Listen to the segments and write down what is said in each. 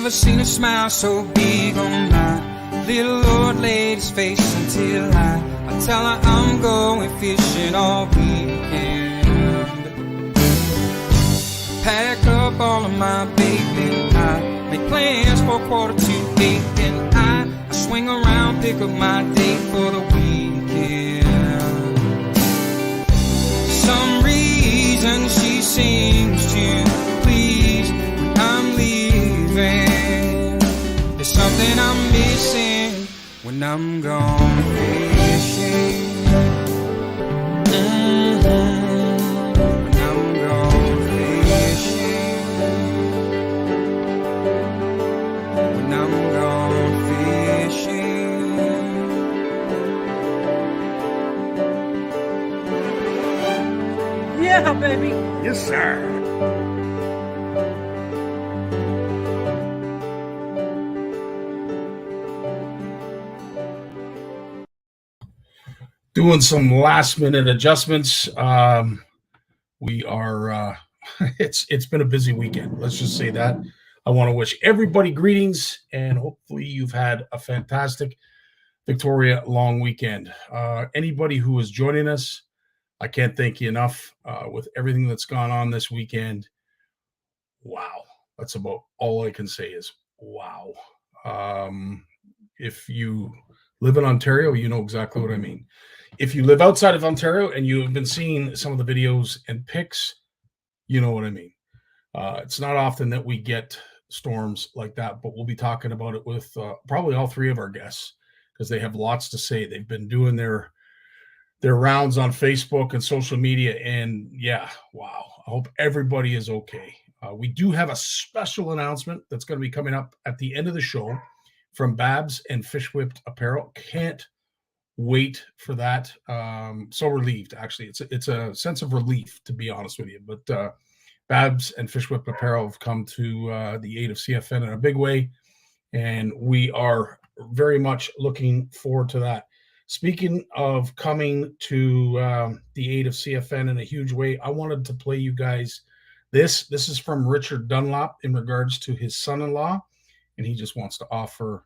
Never seen a smile so big on my little old lady's face until I tell her I'm going fishing all weekend. Pack up all of my bait and I make plans for 7:45 and I swing around, pick up my date for the weekend. Some reason she seems to please when I'm leaving. There's something I'm missing when I'm gone fishing. When I'm gone fishing. When I'm gone fishing. Yeah, baby. Yes, sir. Doing some last minute adjustments. We are it's been a busy weekend. Let's just say that. I want to wish everybody greetings and hopefully you've had a fantastic Victoria long weekend. Anybody who is joining us, I can't thank you enough with everything that's gone on this weekend. Wow. That's about all I can say is wow. If you live in Ontario, you know exactly what I mean. If you live outside of Ontario and you have been seeing some of the videos and pics, you know what I mean. It's not often that we get storms like that, but we'll be talking about it with probably all three of our guests because they have lots to say. They've been doing their rounds on Facebook and social media, and yeah, wow. I hope everybody is okay. We do have a special announcement that's going to be coming up at the end of the show from Babs and Fish Whipped Apparel. Can't wait for that. So relieved, actually. It's a sense of relief, to be honest with you. But Babs and Fish Whipped Apparel have come to the aid of CFN in a big way, and we are very much looking forward to that. Speaking of coming to the aid of CFN in a huge way, I wanted to play you guys this. This is from Richard Dunlop in regards to his son-in-law, and he just wants to offer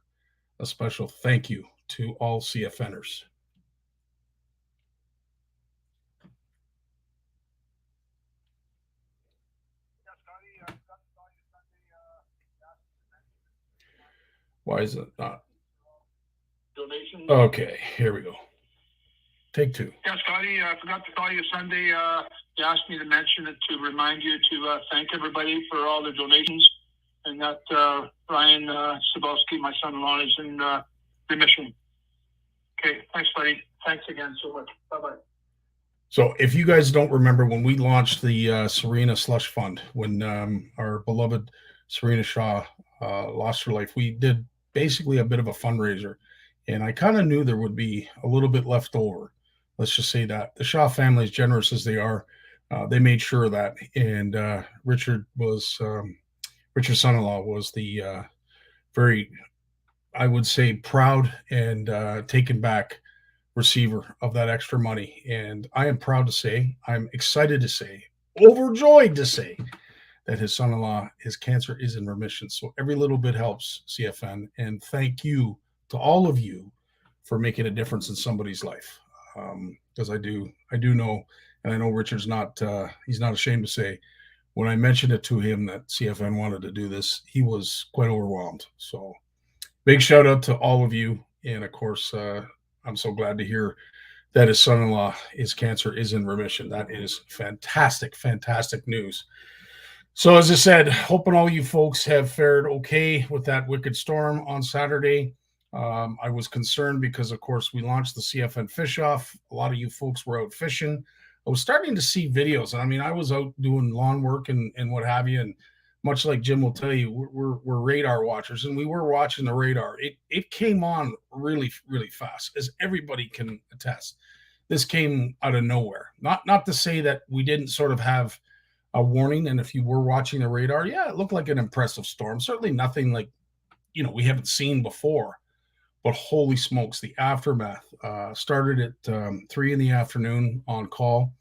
a special thank you to all CFNers. Why is it not? Donations. Okay, here we go. Take two. Yeah, Scotty, I forgot to call you Sunday. You asked me to mention it to remind you to thank everybody for all the donations, and that Ryan Sabowski, my son-in-law, is in remission. Okay, thanks, buddy. Thanks again so much. Bye-bye. So if you guys don't remember when we launched the Serena Slush Fund, when our beloved Serena Shaw lost her life, we did basically a bit of a fundraiser. And I kind of knew there would be a little bit left over. Let's just say that. The Shaw family, as generous as they are, they made sure of that. And Richard's son-in-law was the very, I would say, proud and taken back receiver of that extra money. And I am proud to say, I'm excited to say, overjoyed to say that his son-in-law, his cancer is in remission. So every little bit helps, CFN. And thank you to all of you for making a difference in somebody's life. Because I do know, and I know Richard's not, he's not ashamed to say, when I mentioned it to him that CFN wanted to do this, he was quite overwhelmed. So big shout out to all of you. And of course, I'm so glad to hear that his son-in-law, his cancer is in remission. That is fantastic, fantastic news. So as I said, hoping all you folks have fared okay with that wicked storm on Saturday. I was concerned because, of course, we launched the CFN Fish Off. A lot of you folks were out fishing. I was starting to see videos. I mean, I was out doing lawn work and what have you. And much like Jim will tell you, we're radar watchers, and we were watching the radar. It came on really, really fast, as everybody can attest. This came out of nowhere. Not to say that we didn't sort of have a warning, and if you were watching the radar, yeah, it looked like an impressive storm. Certainly nothing like, we haven't seen before. But holy smokes, the aftermath started at 3 in the afternoon on call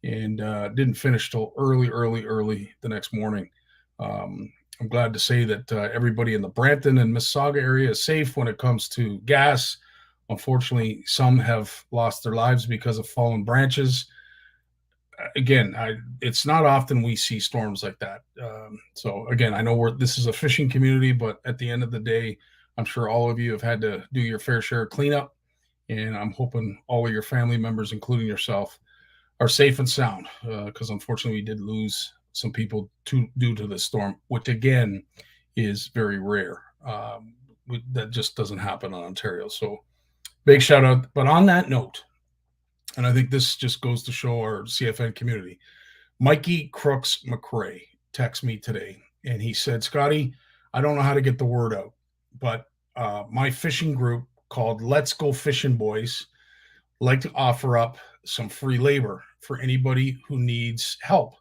and didn't finish till early the next morning. I'm glad to say that everybody in the Brampton and Mississauga area is safe when it comes to gas. Unfortunately, some have lost their lives because of fallen branches. Again, it's not often we see storms like that. So again, I know this is a fishing community, but at the end of the day, I'm sure all of you have had to do your fair share of cleanup, and I'm hoping all of your family members, including yourself, are safe and sound, because unfortunately we did lose some people due to this storm, which again is very rare. That just doesn't happen in Ontario. So big shout out. But on that note, and I think this just goes to show our CFN community, Mikey Crooks McRae texted me today, and he said, Scotty, I don't know how to get the word out, but my fishing group called Let's Go Fishing Boys like to offer up some free labor for anybody who needs help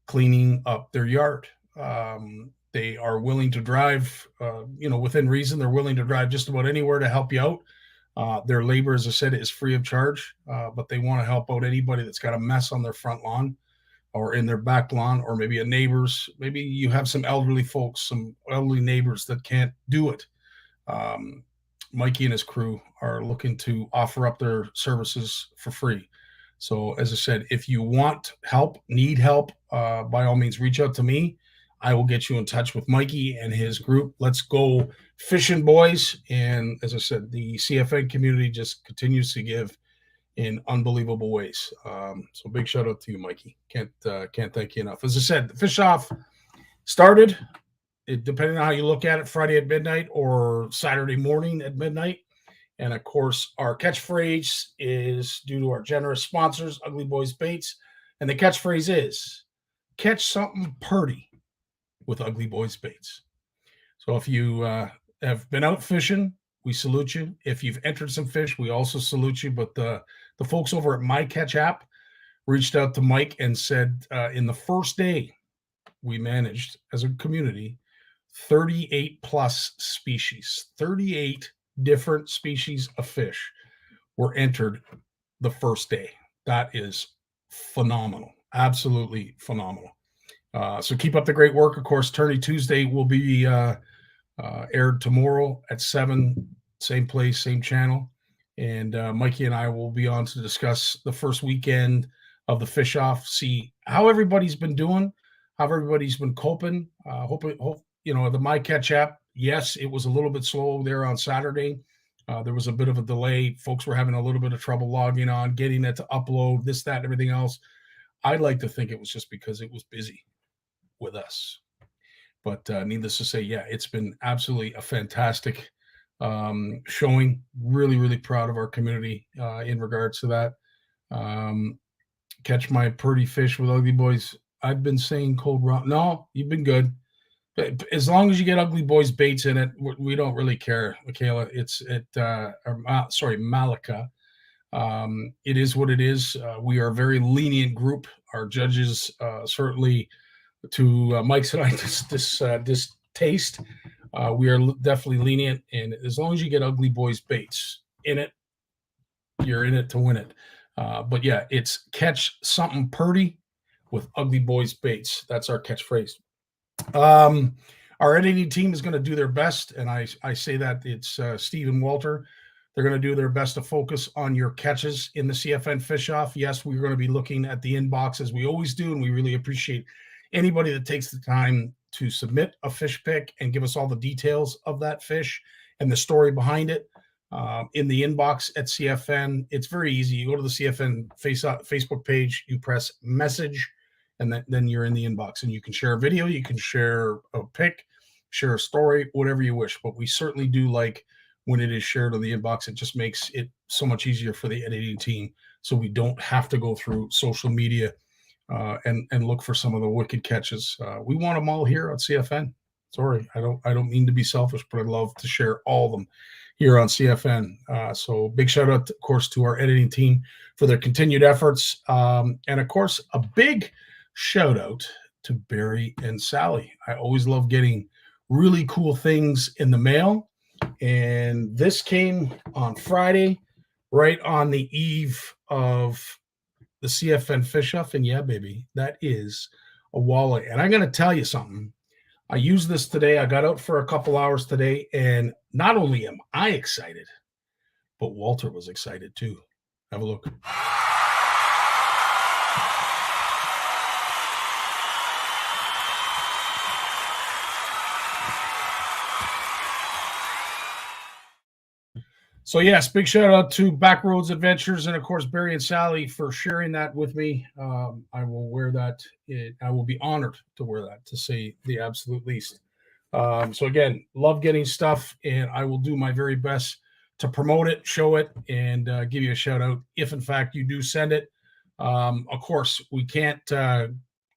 cleaning up their yard. They are willing to drive, within reason. They're willing to drive just about anywhere to help you out. Their labor, as I said, is free of charge, but they want to help out anybody that's got a mess on their front lawn or in their back lawn, or maybe a neighbor's. Maybe you have some elderly folks, some elderly neighbors that can't do it. Mikey and his crew are looking to offer up their services for free. So as I said, if you want help, need help, by all means, reach out to me. I will get you in touch with Mikey and his group. Let's Go Fishing Boys. And as I said, the CFN community just continues to give in unbelievable ways. So big shout out to you, Mikey. Can't thank you enough. As I said, the fish off started, depending on how you look at it, Friday at midnight or Saturday morning at midnight. And of course, our catchphrase is due to our generous sponsors, Ugly Boys Baits. And the catchphrase is, catch something purty with Ugly Boys Baits. So if you have been out fishing, we salute you. If you've entered some fish, we also salute you. But the folks over at My Catch app reached out to Mike and said, in the first day, we managed as a community 38 plus species, 38 different species of fish were entered the first day. That is phenomenal. Absolutely phenomenal. So keep up the great work. Of course, Tourney Tuesday will be aired tomorrow at 7, same place, same channel. And Mikey and I will be on to discuss the first weekend of the fish off, see how everybody's been doing, how everybody's been coping. Hope the My Catch app, yes, it was a little bit slow there on Saturday. There was a bit of a delay. Folks were having a little bit of trouble logging on, getting it to upload, this, that, and everything else. I'd like to think it was just because it was busy with us. But needless to say, yeah, it's been absolutely a fantastic showing. Really, really proud of our community in regards to that. Catch my purty fish with Ugly Boys. I've been saying cold rock. No, you've been good. As long as you get Ugly Boys Baits in it, we don't really care, Michaela. Malika. It is what it is. We are a very lenient group. Our judges certainly, to Mike's and I distaste, we are definitely lenient. And as long as you get Ugly Boys Baits in it, you're in it to win it. But yeah, it's catch something purty with Ugly Boys Baits. That's our catchphrase. Our editing team is going to do their best, and I say that it's Steve and Walter. They're going to do their best to focus on your catches in the CFN Fish Off. Yes, we're going to be looking at the inbox as we always do, and we really appreciate anybody that takes the time to submit a fish pick and give us all the details of that fish and the story behind it in the inbox at CFN. It's very easy. You go to the CFN Facebook page, you press message, and then you're in the inbox, and you can share a video, you can share a pic, share a story, whatever you wish. But we certainly do like when it is shared on the inbox. It just makes it so much easier for the editing team, so we don't have to go through social media and look for some of the wicked catches. We want them all here on CFN. Sorry, I don't mean to be selfish, but I love to share all of them here on CFN. So big shout out, of course, to our editing team for their continued efforts. And of course, a big shout out to Barry and Sally. I always love getting really cool things in the mail. And this came on Friday, right on the eve of the CFN Fish Off. And yeah, baby, that is a walleye. And I'm going to tell you something. I used this today. I got out for a couple hours today, and not only am I excited, but Walter was excited too. Have a look. So yes, big shout out to Backroads Adventures and of course Barry and Sally for sharing that with me. I will wear that. I will be honored to wear that, to say the absolute least. So again, love getting stuff, and I will do my very best to promote it, show it, and give you a shout out if in fact you do send it. Of course, we can't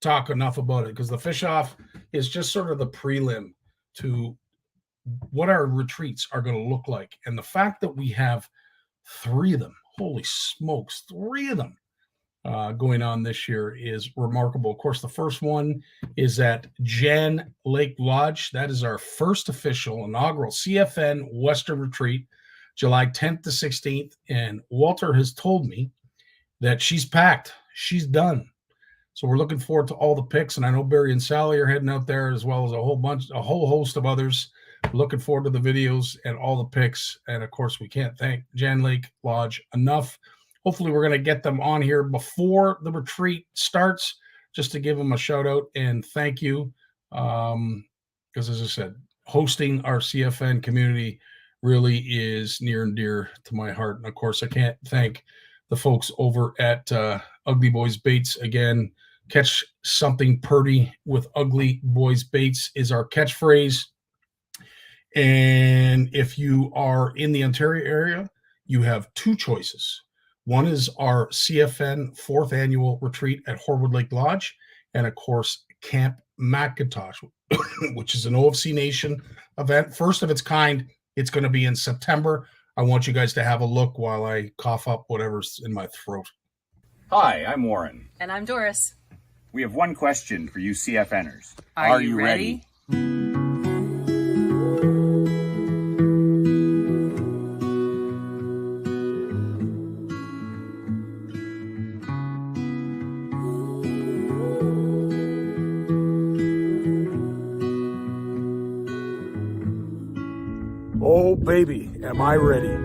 talk enough about it because the fish off is just sort of the prelim to what our retreats are going to look like. And the fact that we have 3 of them, holy smokes, 3 of them going on this year is remarkable. Of course, the first one is at Jan Lake Lodge. That is our first official inaugural CFN Western Retreat, July 10th to 16th. And Walter has told me that she's packed. She's done. So we're looking forward to all the pics. And I know Barry and Sally are heading out there, as well as a whole host of others. Looking forward to the videos and all the pics. And of course, we can't thank Jan Lake Lodge enough. Hopefully we're going to get them on here before the retreat starts, just to give them a shout out and thank you. Because as I said, hosting our CFN community really is near and dear to my heart. And of course, I can't thank the folks over at Ugly Boys Baits. Again, catch something purty with Ugly Boys Baits is our catchphrase. And if you are in the Ontario area, you have 2 choices. One is our CFN 4th annual retreat at Horwood Lake Lodge, and of course, Camp McIntosh, which is an OFC Nation event, first of its kind. It's going to be in September. I want you guys to have a look while I cough up whatever's in my throat. Hi, I'm Warren. And I'm Doris. We have one question for you CFNers. Are you ready? Oh, baby, am I ready?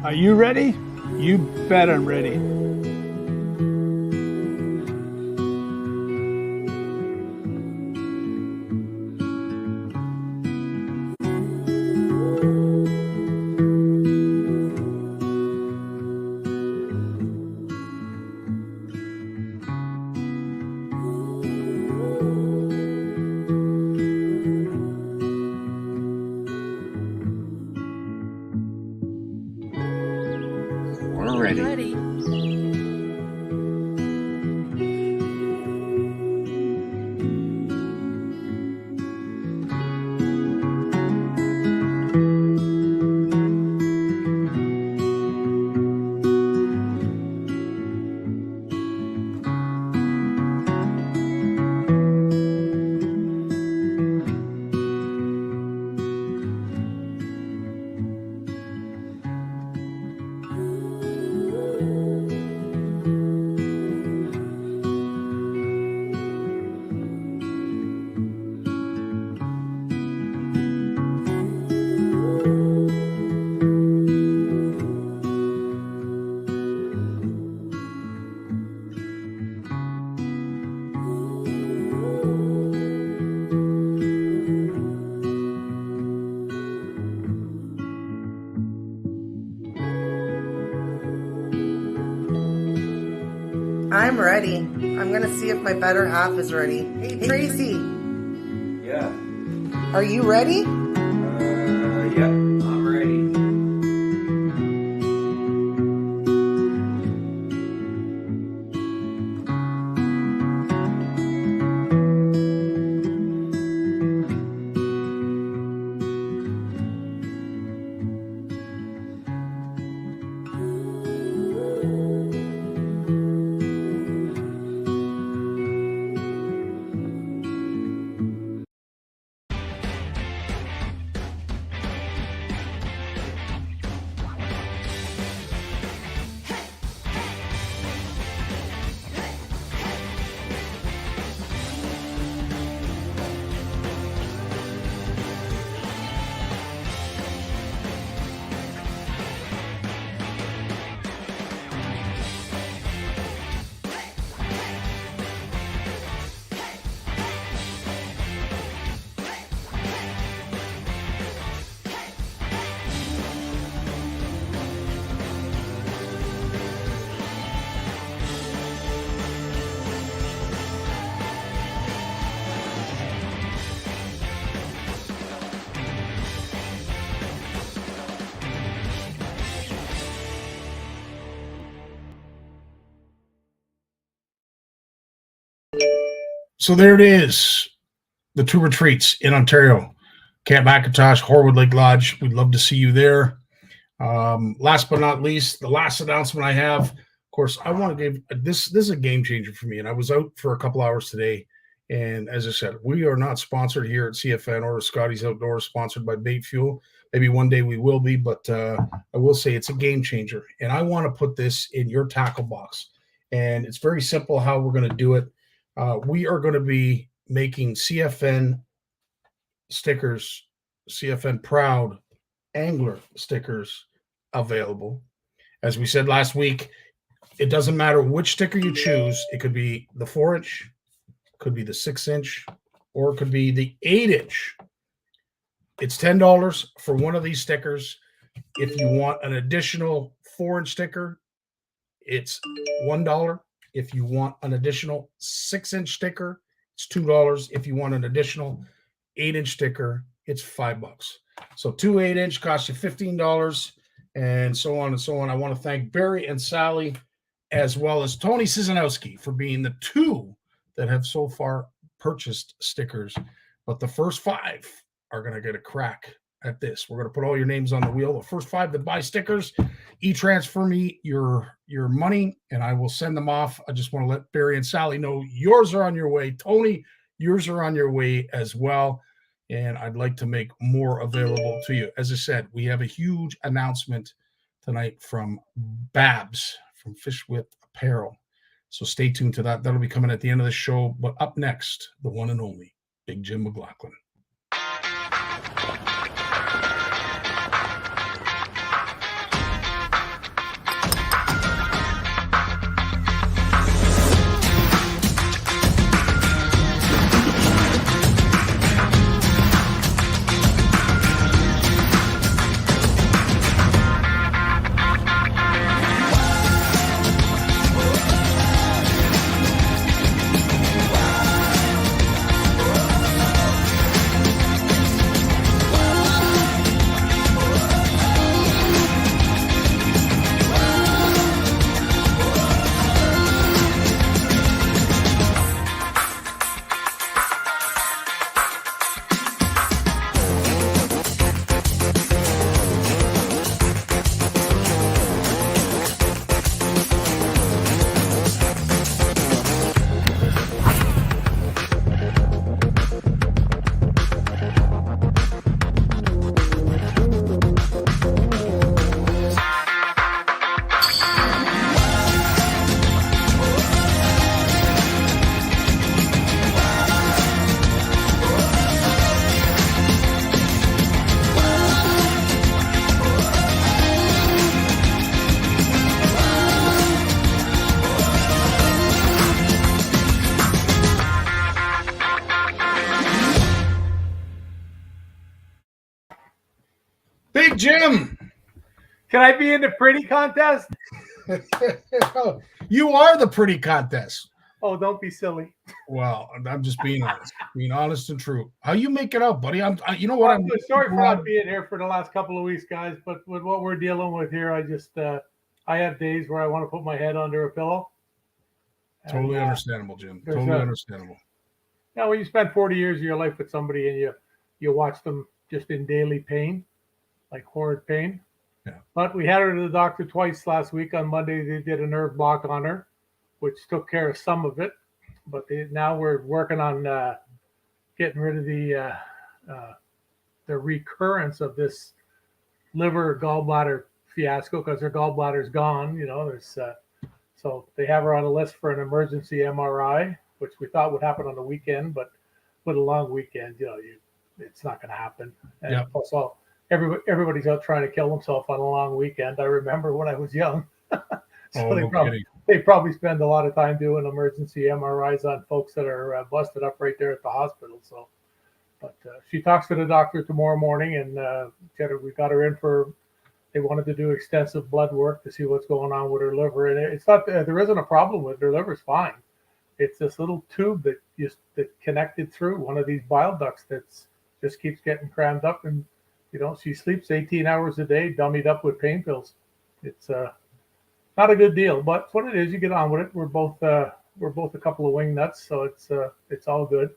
Are you ready? You bet I'm ready. Ready. I'm ready. I'm going to see if my better half is ready. Hey, Tracy. Yeah. Are you ready? Yeah, I'm ready. So there it is. The two retreats in Ontario. Camp McIntosh, Horwood Lake Lodge. We'd love to see you there. Last but not least, the last announcement I have, of course, I want to give this is a game changer for me. And I was out for a couple hours today. And as I said, we are not sponsored here at CFN or Scotty's Outdoors, sponsored by Bait Fuel. Maybe one day we will be, but I will say it's a game changer. And I want to put this in your tackle box. And it's very simple how we're going to do it. We are going to be making CFN stickers, CFN Proud Angler stickers available. As we said last week, it doesn't matter which sticker you choose. It could be the 4-inch, could be the 6-inch, or it could be the 8-inch. It's $10 for one of these stickers. If you want an additional 4-inch sticker, it's $1. If you want an additional 6-inch sticker, it's $2. If you want an additional 8-inch sticker, it's $5. So 2 8-inch costs you $15, and so on and so on. I want to thank Barry and Sally, as well as Tony Sizanowski, for being the two that have so far purchased stickers. But the first 5 are going to get a crack at this. We're going to put all your names on the wheel. The first 5 that buy stickers, e-transfer me your money, and I will send them off. I just want to let Barry and Sally know yours are on your way. Tony, yours are on your way as well. And I'd like to make more available to you. As I said, we have a huge announcement tonight from Babs from Fish Whip Apparel. So stay tuned to that. That'll be coming at the end of the show. But up next, the one and only Big Jim McLaughlin. Big Jim, Can I be in the pretty contest? you are the pretty contest. Oh, don't be silly. Well, I'm just being honest and true. How you make it out, buddy? You know what? I'm sorry for not being here for the last couple of weeks, guys. But with what we're dealing with here, I have days where I want to put my head under a pillow. Totally understandable, Jim. Totally understandable. Now, when you spend 40 years of your life with somebody and you watch them just in daily pain, like horrid pain. Yeah. But we had her to the doctor twice last week. On Monday, they did a nerve block on her, which took care of some of it. But now we're working on getting rid of the recurrence of this liver gallbladder fiasco, because her gallbladder's gone. You know, so they have her on a list for an emergency MRI, which we thought would happen on the weekend, but with a long weekend, it's not going to happen. And yeah. Plus, everybody's out trying to kill themselves on a long weekend. I remember when I was young. They probably spend a lot of time doing emergency MRIs on folks that are busted up right there at the hospital. So, but she talks to the doctor tomorrow morning, and we got her in they wanted to do extensive blood work to see what's going on with her liver. And it's not, there isn't a problem with her liver's fine. It's this little tube that connected through one of these bile ducts that's just keeps getting crammed up, and she sleeps 18 hours a day, dummied up with pain pills. It's not a good deal, but what it is, you get on with it. We're both we're both a couple of wing nuts, so it's all good.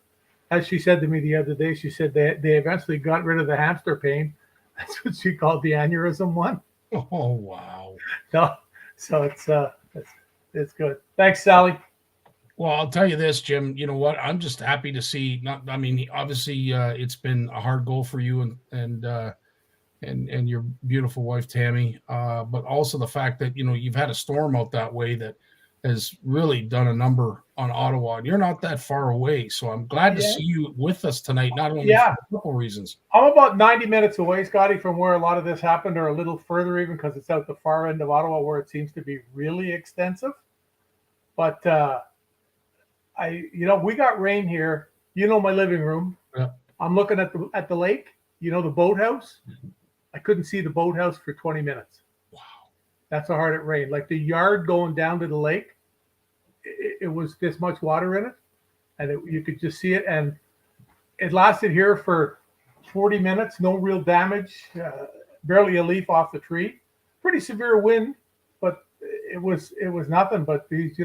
As she said to me the other day, she said they eventually got rid of the hamster pain. That's what she called the aneurysm one. Oh wow! So it's good. Thanks, Sally. Well, I'll tell you this, Jim. You know what? I'm just happy to see. Obviously, it's been a hard goal for you and your beautiful wife Tammy, but also the fact that you've had a storm out that way that has really done a number on Ottawa, and you're not that far away. So I'm glad to see you with us tonight. Not only for a couple reasons. I'm about 90 minutes away, Scotty, from where a lot of this happened, or a little further even, because it's out the far end of Ottawa where it seems to be really extensive. But we got rain here. My living room. Yeah. I'm looking at the lake. The boathouse. Mm-hmm. I couldn't see the boathouse for 20 minutes. Wow. That's how hard it rained. Like the yard going down to the lake, it was this much water in it, and you could just see it. And it lasted here for 40 minutes, no real damage, barely a leaf off the tree. Pretty severe wind, but it was nothing. But these,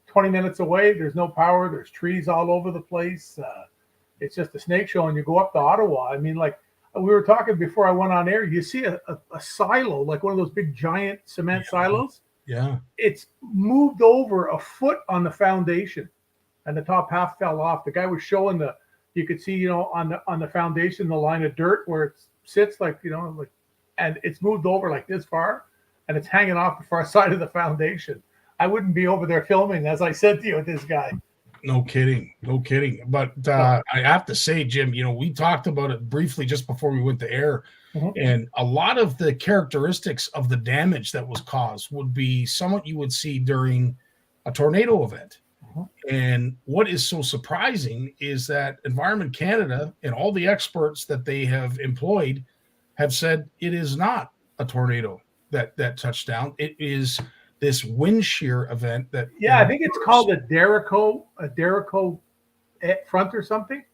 20 minutes away, there's no power. There's trees all over the place. It's just a snake show, and you go up to Ottawa. I mean, like we were talking before I went on air, you see a silo, like one of those big giant cement silos. Yeah. It's moved over a foot on the foundation, and the top half fell off. The guy was showing you could see, on the foundation, the line of dirt where it sits, and it's moved over like this far, and it's hanging off the far side of the foundation. I wouldn't be over there filming, as I said to you, with this guy. No kidding. But I have to say, Jim, we talked about it briefly just before we went to air. Mm-hmm. And a lot of the characteristics of the damage that was caused would be somewhat you would see during a tornado event. Mm-hmm. And what is so surprising is that Environment Canada and all the experts that they have employed have said it is not a tornado that touched down. It is this wind shear event that. Yeah, I think it's called a Derico front or something.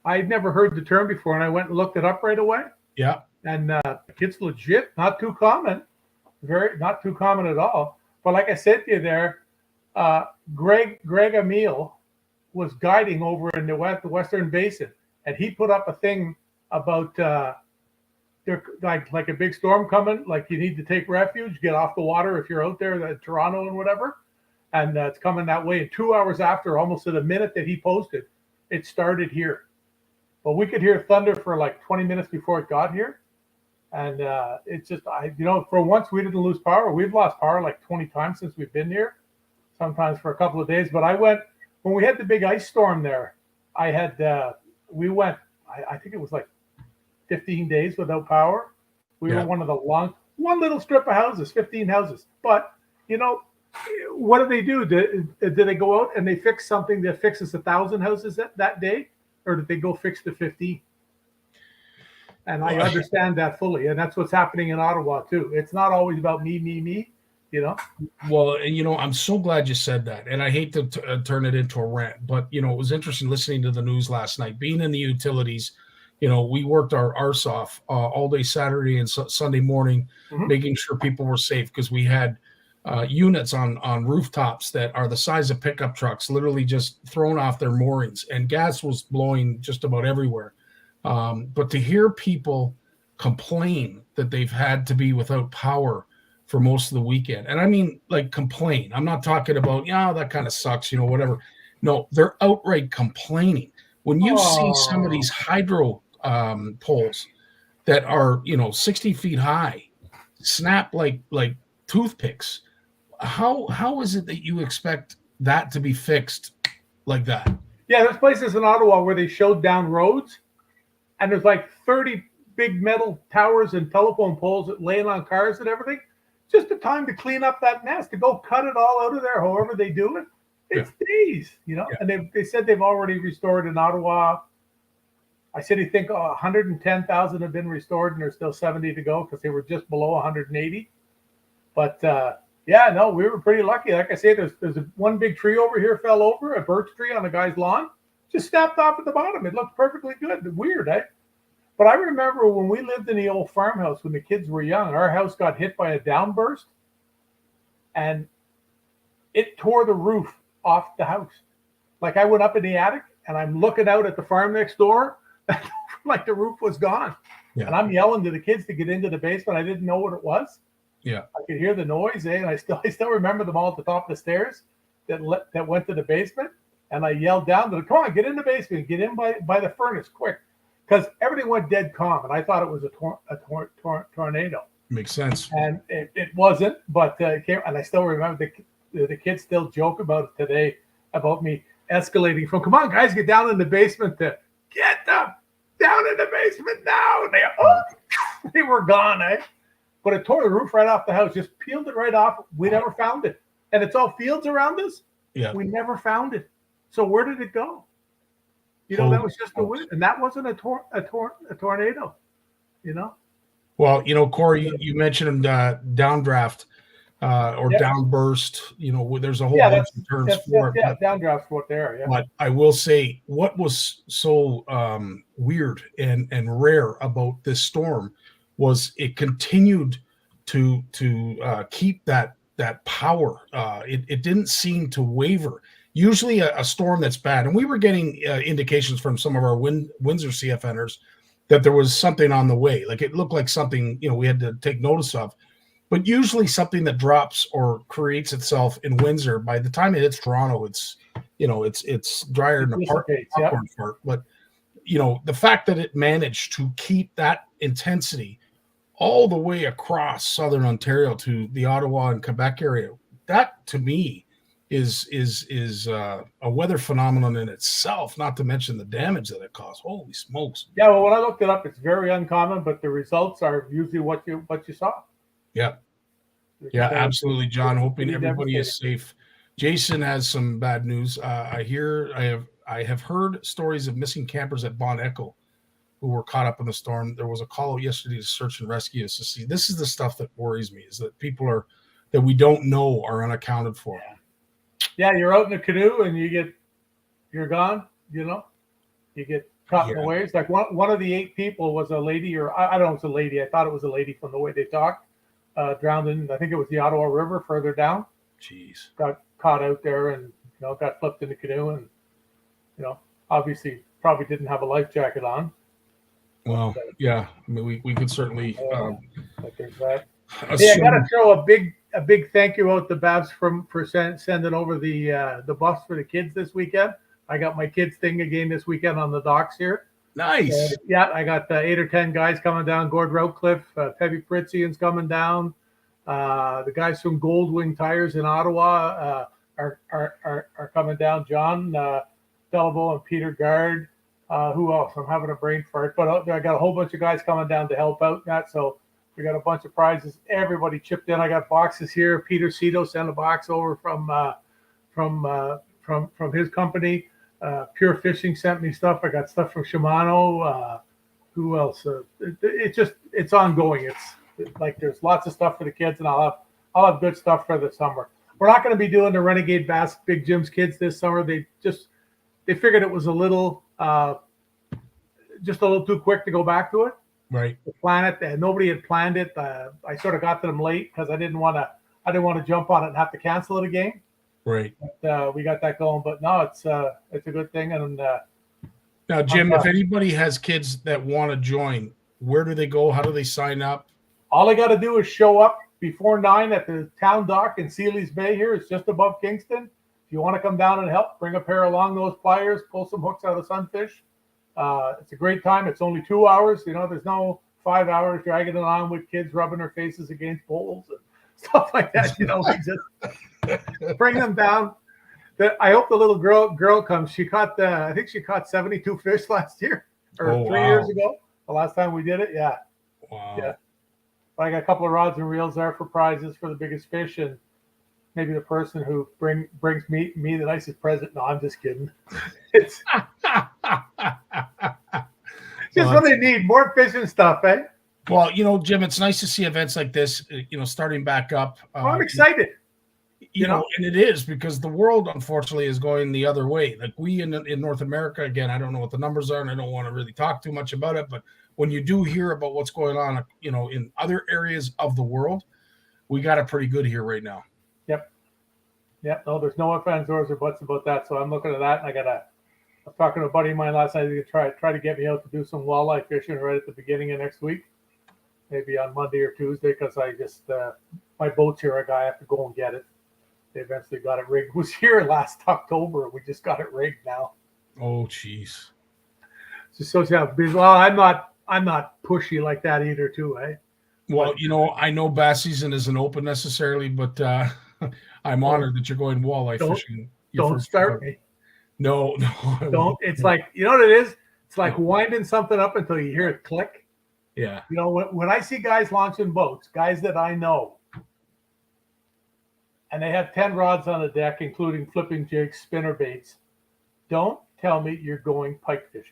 I'd never heard the term before, and I went and looked it up right away. Yeah. And it's legit, not too common, not too common at all. But like I said to you there, Greg Emile was guiding over in the Western Basin, and he put up a thing about there like a big storm coming, like you need to take refuge, get off the water if you're out there, Toronto and whatever. And it's coming that way. And 2 hours after, almost at a minute that he posted, it started here. But we could hear thunder for like 20 minutes before it got here. And it's just, for once we didn't lose power. We've lost power like 20 times since we've been here, sometimes for a couple of days. But when we had the big ice storm there, we went, I think it was like 15 days without power. We were one one little strip of houses, 15 houses. But, what do they do? Do they go out and they fix something that fixes 1,000 houses that day? Or did they go fix the 15? And I understand that fully. And that's what's happening in Ottawa, too. It's not always about me. Well, I'm so glad you said that. And I hate to turn it into a rant. But, it was interesting listening to the news last night. Being in the utilities, we worked our arse off all day Saturday and Sunday morning, mm-hmm. making sure people were safe because we had units on rooftops that are the size of pickup trucks, literally just thrown off their moorings, and gas was blowing just about everywhere. But to hear people complain that they've had to be without power for most of the weekend, and I mean like complain. I'm not talking about, that kind of sucks, whatever. No, they're outright complaining. When you see some of these hydro poles that are, 60 feet high, snap like toothpicks, how is it that you expect that to be fixed like that? Yeah, there's places in Ottawa where they showed down roads, and there's like 30 big metal towers and telephone poles that laying on cars and everything. Just the time to clean up that mess, to go cut it all out of there, however they do it. It's days, Yeah. And they said they've already restored in Ottawa. I said, I think 110,000 have been restored, and there's still 70 to go because they were just below 180. But we were pretty lucky. Like I say, there's one big tree over here fell over, a birch tree on a guy's lawn, just snapped off at the bottom. It looked perfectly good. Weird, eh? But I remember when we lived in the old farmhouse when the kids were young, our house got hit by a downburst, and it tore the roof off the house. Like I went up in the attic and I'm looking out at the farm next door, like the roof was gone. Yeah. And I'm yelling to the kids to get into the basement. I didn't know what it was. Yeah. I could hear the noise, and I still remember them all at the top of the stairs that went to the basement. And I yelled down to them, "Come on, get in the basement, get in by the furnace, quick!" Because everything went dead calm, and I thought it was a tornado. Makes sense. And it wasn't, but and I still remember the kids still joke about it today, about me escalating from, "Come on, guys, get down in the basement," to "Get them down in the basement now." And they were gone, eh? But it tore the roof right off the house, just peeled it right off. We never found it. And it's all fields around us. Yeah. We never found it. So where did it go? You know, that was just the wind. And that wasn't a tornado, you know? Well, you know, Corey, you mentioned downdraft or downburst. You know, there's a whole bunch of terms for it. Yeah, downdrafts what they are. Yeah. But I will say, what was so weird and rare about this storm was it continued to keep that power. It didn't seem to waver. Usually, a storm that's bad, and we were getting indications from some of our Windsor CFNers that there was something on the way. Like it looked like something, you know, we had to take notice of. But usually something that drops or creates itself in Windsor, by the time it hits Toronto, it's, you know, it's drier than a popcorn fart. But, you know, the fact that it managed to keep that intensity all the way across southern Ontario to the Ottawa and Quebec area, that to me is a weather phenomenon in itself, not to mention the damage that it caused. Holy smokes. Yeah, well, when I looked it up, it's very uncommon, but the results are usually what you saw. Yeah. Yeah, absolutely, John. Hoping everybody is safe. Jason has some bad news. I have heard stories of missing campers at Bon Echo who were caught up in the storm. There was a call yesterday to search and rescue us to see. This is the stuff that worries me, is that people that we don't know are unaccounted for. Yeah, you're out in a canoe and you're gone, you know, you get caught in the waves. Like one of the 8 people was a lady, or I don't know if it's a lady. I thought it was a lady from the way they talked, drowned in, I think it was the Ottawa River further down. Jeez. Got caught out there and, you know, got flipped in the canoe and, you know, obviously probably didn't have a life jacket on. Well, yeah, I mean, we could certainly. But there's that. Hey, I got to throw a big thank you out to Babs for sending over the bus for the kids this weekend. I got my kids thing again this weekend on the docks here. Nice. Yeah, I got 8 or 10 guys coming down. Gord Routcliffe, Pevy Pritzian's coming down. The guys from Goldwing Tires in Ottawa are coming down. John Delavo and Peter Gard. Who else? I'm having a brain fart, but I got a whole bunch of guys coming down to help out that. So we got a bunch of prizes. Everybody chipped in. I got boxes here. Peter Cito sent a box over from his company. Pure Fishing sent me stuff. I got stuff from Shimano. Who else? It's ongoing. It's like there's lots of stuff for the kids, and I'll have good stuff for the summer. We're not going to be doing the Renegade Bass Big Jim's Kids this summer. They figured it was a little too quick to go back to it. Right. To plan it, and nobody had planned it. I sort of got to them late because I didn't want to jump on it and have to cancel it again. Right. But, we got that going, but no, it's a good thing. And now, Jim, if anybody has kids that want to join, where do they go? How do they sign up? All I got to do is show up before 9 at the town dock in Sealy's Bay. Here, it's just above Kingston. If you want to come down and help, bring a pair of long nose pliers, pull some hooks out of sunfish. It's a great time. It's only 2 hours. You know, there's no 5 hours dragging it on with kids rubbing their faces against poles and stuff like that. You know, we just bring them down. I hope the little girl comes. She caught I think she caught 72 fish last year or 3 years ago. The last time we did it. Yeah. Wow. Yeah. I got a couple of rods and reels there for prizes for the biggest fish, and maybe the person who brings me the nicest present. No, I'm just kidding. It's just what they need, more fishing stuff, eh? Well, you know, Jim, it's nice to see events like this, you know, starting back up. I'm excited. You know, and it is, because the world, unfortunately, is going the other way. Like we in North America, again, I don't know what the numbers are, and I don't want to really talk too much about it, but when you do hear about what's going on, you know, in other areas of the world, we got it pretty good here right now. Yeah, no, there's no ifs, ands, or buts about that. So I'm looking at that, and I was talking to a buddy of mine last night. He could try to get me out to do some walleye fishing right at the beginning of next week, maybe on Monday or Tuesday, because I just my boat's here. I have to go and get it. They eventually got it rigged. It was here last October. We just got it rigged now. Oh, jeez. So yeah, well, I'm not pushy like that either, too, eh? Well, I know bass season isn't open necessarily, but I'm honored that you're going walleye fishing. Don't start me. No, don't. It's like, you know what it is? It's like winding something up until you hear it click. Yeah. When I see guys launching boats, guys that I know, and they have 10 rods on the deck, including flipping jigs, spinner baits, don't tell me you're going pike fishing.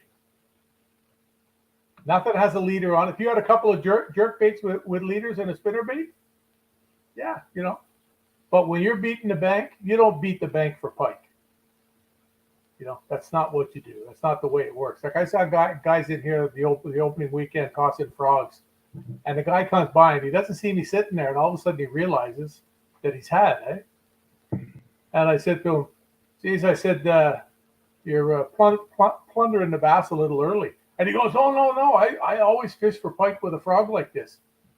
Nothing has a leader on it. If you had a couple of jerk baits with leaders and a spinner bait, yeah, But when you're beating the bank, you don't beat the bank for pike. That's not what you do. That's not the way it works. Like I saw guys in here the opening weekend tossing frogs, and the guy comes by and he doesn't see me sitting there, and all of a sudden he realizes that he's had, eh? And I said to him, geez, I said, you're plundering the bass a little early. And he goes, oh, no, I always fish for pike with a frog like this.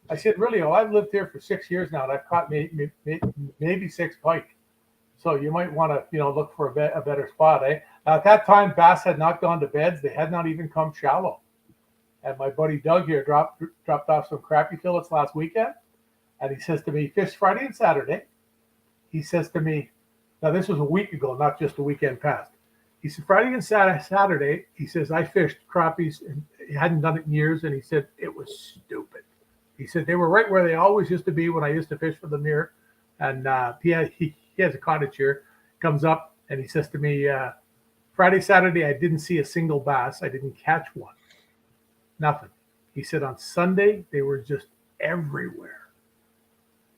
I said, really? Well, I've lived here for 6 years now, and I've caught maybe 6 pike. So you might want to, look for a better spot, eh? Now, at that time, bass had not gone to beds. They had not even come shallow. And my buddy Doug here dropped off some crappie fillets last weekend. And he says to me, he fished Friday and Saturday. He says to me, now this was a week ago, not just a weekend past. He said, Friday and Saturday, he says, I fished crappies, and he hadn't done it in years, and he said, it was stupid. He said, they were right where they always used to be when I used to fish for them here. And he has a cottage here, comes up, and he says to me, Friday, Saturday, I didn't see a single bass. I didn't catch one. Nothing. He said, on Sunday, they were just everywhere.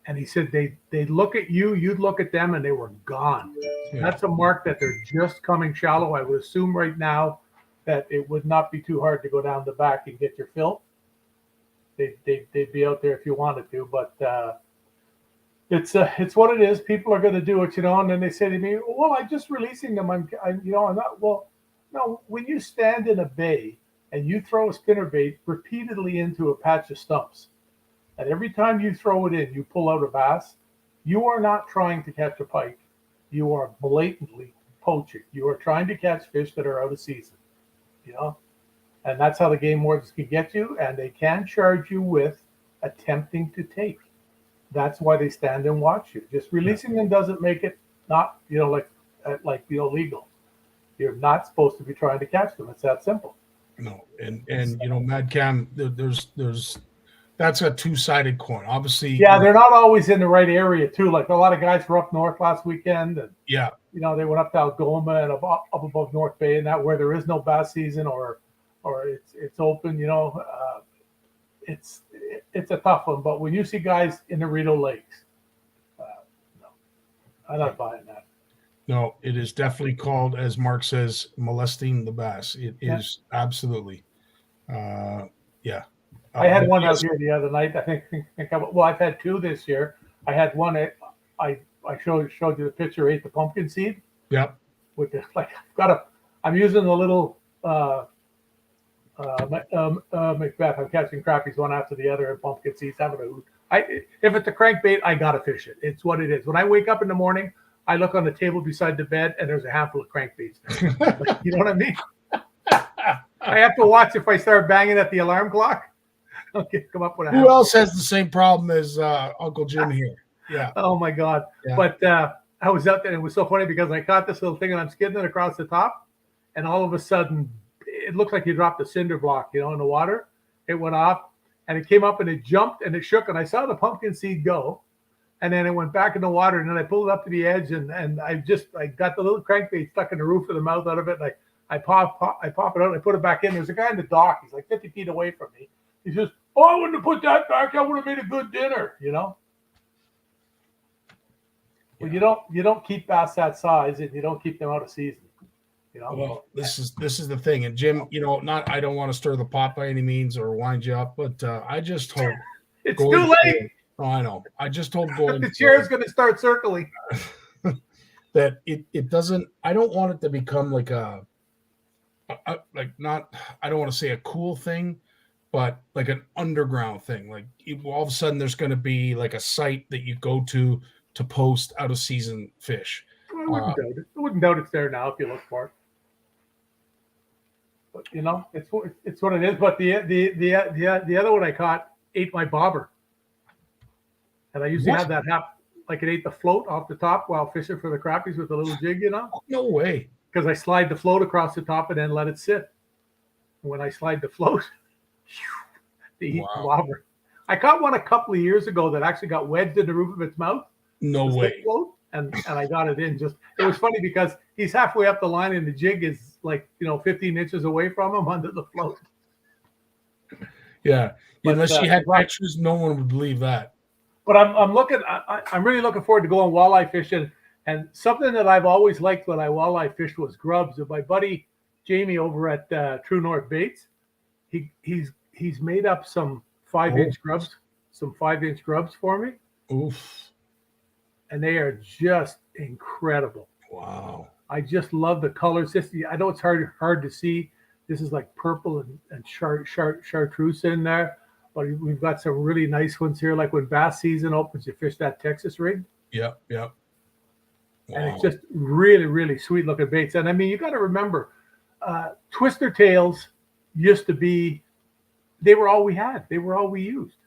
And he said, they'd look at you, you'd look at them, and they were gone. Yeah. That's a mark that they're just coming shallow. I would assume right now that it would not be too hard to go down the back and get your fill. They'd be out there if you wanted to, but it's what it is. People are going to do it, and then they say to me, well, I'm just releasing them. I'm not. Well, no, when you stand in a bay and you throw a spinnerbait repeatedly into a patch of stumps, and every time you throw it in, you pull out a bass, you are not trying to catch a pike. You are blatantly poaching. You are trying to catch fish that are out of season, and that's how the game wardens can get you, and they can charge you with attempting to take. That's why they stand and watch you. Just releasing them doesn't make it not, like illegal. You're not supposed to be trying to catch them. It's that simple. No, and Mad Cam, there's that's a two-sided coin. Obviously, yeah, they're not always in the right area too. Like a lot of guys were up north last weekend, and yeah, they went up to Algoma and up above North Bay, and that where there is no bass season or it's open. It's a tough one. But when you see guys in the Rideau Lakes, no, I'm not buying that. No, it is definitely called, as Mark says, molesting the bass. It is absolutely, yeah. I had one out here the other night. I've had 2 this year. I had one. I showed you the picture. Ate the pumpkin seed. Yep. With I'm using the little Macbeth. I'm catching crappies one after the other and pumpkin seeds. If it's a crankbait, I gotta fish it. It's what it is. When I wake up in the morning, I look on the table beside the bed and there's a handful of crankbaits there. You know what I mean? I have to watch if I start banging at the alarm clock. Okay, come up with a. Who else has the same problem as Uncle Jim here? Yeah. Oh my God! Yeah. But I was out there, and it was so funny because I caught this little thing, and I'm skidding it across the top, and all of a sudden, it looked like you dropped a cinder block, in the water. It went off, and it came up, and it jumped, and it shook, and I saw the pumpkin seed go, and then it went back in the water, and then I pulled it up to the edge, and I got the little crankbait stuck in the roof of the mouth out of it, and I pop it out, and I put it back in. There's a guy in the dock. He's like 50 feet away from me. He says, "Oh, I wouldn't have put that back. I would have made a good dinner." Well, you don't keep bass that size, and you don't keep them out of season. Well, this is the thing, and Jim, I don't want to stir the pot by any means or wind you up, but I just hope it's too late. Oh, I know. I just hope going. The chair's going to start circling. that it doesn't. I don't want it to become like like not. I don't want to say a cool thing, but like an underground thing. Like all of a sudden, there's going to be like a site that you go to post out of season fish. I wouldn't doubt it. I wouldn't doubt it's there now if you look for it. But you know, it's what it is. But the other one I caught ate my bobber, and I usually have that happen. Like it ate the float off the top while fishing for the crappies with a little jig, you know. No way. Because I slide the float across the top and then let it sit. And when I slide the float, they eat the bobber. I caught one a couple of years ago that actually got wedged in the roof of its mouth. No way. Float, and I got it in. It was funny because he's halfway up the line and the jig is like 15 inches away from him under the float. Yeah, unless you had pictures, no one would believe that. But I'm really looking forward to going walleye fishing. And something that I've always liked when I walleye fished was grubs. And my buddy Jamie over at True North Baits, he's made up some 5-inch grubs, some 5-inch grubs for me. Oof. And they are just incredible. Wow. I just love the colors. I know it's hard to see. This is like purple and chartreuse in there. But we've got some really nice ones here. Like when bass season opens, you fish that Texas rig. Yep. Wow. And it's just really, really sweet looking baits. And I mean, you got to remember, twister tails used to be, they were all we had. They were all we used.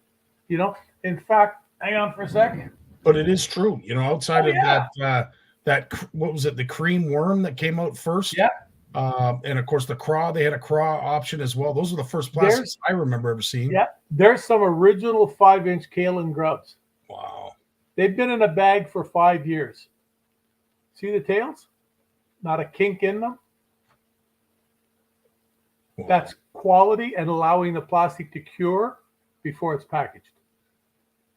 You know, in fact, hang on for a second. But it is true. You know, outside of that, what was it? The cream worm that came out first. Yeah. And of course the craw, they had a craw option as well. Those are the first plastics I remember ever seeing. Yeah. There's some original 5-inch Kalen grubs. Wow. They've been in a bag for 5 years. See the tails? Not a kink in them. Wow. That's quality and allowing the plastic to cure before it's packaged.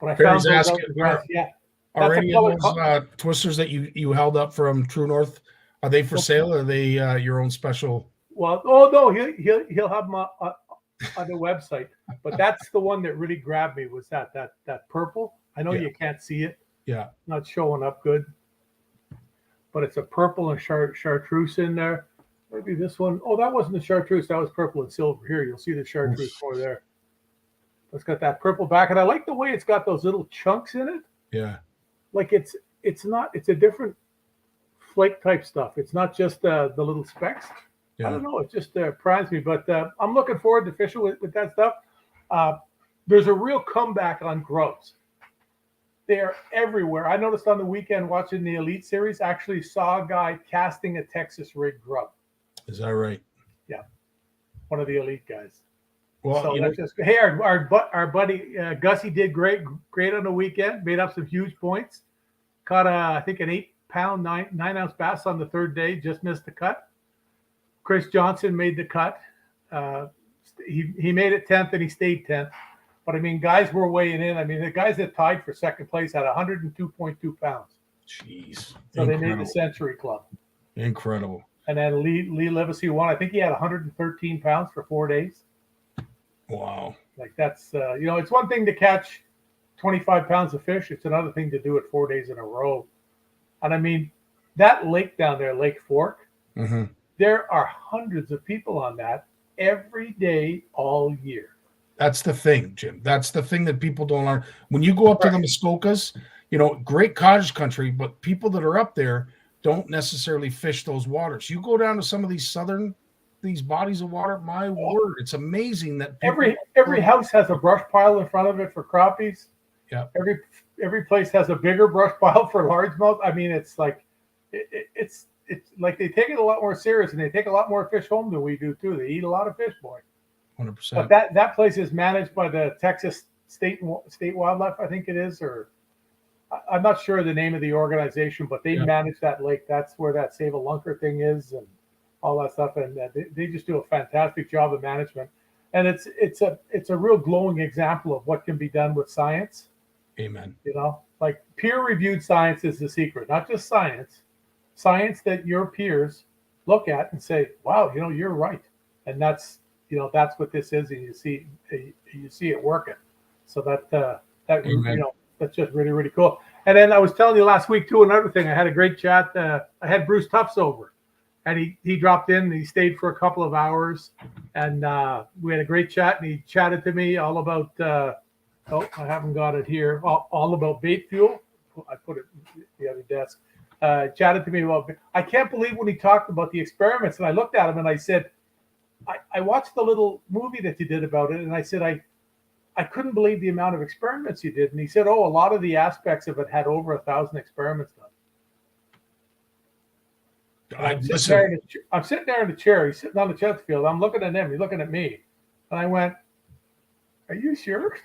But I found those out in the grass. Yeah. Are any of those twisters that you held up from True North, are they for sale or are they your own special? Well, no, he'll have them on the website. But that's the one that really grabbed me was that purple. I know you can't see it. Yeah. Not showing up good. But it's a purple and chartreuse in there. Maybe this one. Oh, that wasn't the chartreuse. That was purple and silver. Here, you'll see the chartreuse more there. It's got that purple back. And I like the way it's got those little chunks in it. Yeah. Like it's a different flake type stuff. It's not just the little specks. Yeah. I don't know. It just primes me. But I'm looking forward to fishing with that stuff. There's a real comeback on grubs. They are everywhere. I noticed on the weekend watching the Elite Series, actually saw a guy casting a Texas rig grub. Is that right? Yeah. One of the Elite guys. Well, so hey, our buddy Gussie did great on the weekend. Made up some huge points. Caught I think an 8-pound, 9-ounce bass on the third day. Just missed the cut. Chris Johnson made the cut. He made it 10th and he stayed 10th. But I mean, guys were weighing in. I mean, the guys that tied for second place had 102.2 pounds. Jeez. So they made the Century Club. Incredible. And then Lee Livesey won. I think he had 113 pounds for 4 days. Wow. Like that's, it's one thing to catch 25 pounds of fish. It's another thing to do it 4 days in a row. And I mean, that lake down there, Lake Fork, there are hundreds of people on that every day, all year. That's the thing, Jim. That's the thing that people don't learn. When you go up to the Muskokas, great cottage country, but people that are up there don't necessarily fish those waters. You go down to some of these bodies of water, my word, it's amazing that every house has a brush pile in front of it for crappies. Yeah. Every place has a bigger brush pile for largemouth. I mean, it's like it's like they take it a lot more serious and they take a lot more fish home than we do too. They eat a lot of fish, boy. 100%. But that place is managed by the Texas State Wildlife, I think it is, or I'm not sure the name of the organization, but they manage that lake. That's where that Save a Lunker thing is and all that stuff. And they just do a fantastic job of management. And it's a real glowing example of what can be done with science. Amen. Like peer-reviewed science is the secret, not just science that your peers look at and say, wow, you're right. And that's what this is, and you see it working. So that's just really, really cool. And then I was telling you last week too, another thing. I had a great chat. I had Bruce Tufts over, and he dropped in. And he stayed for a couple of hours, and we had a great chat. And he chatted to me all about. I haven't got it here. All about bait fuel. I put it on the other desk. Chatted to me about. I can't believe when he talked about the experiments, and I looked at him and I said, I watched the little movie that you did about it, and I said I couldn't believe the amount of experiments you did. And he said, a lot of the aspects of it had over 1,000 experiments done. I'm sitting there in the chair. He's sitting on the chest field. I'm looking at him. He's looking at me. And I went, are you sure?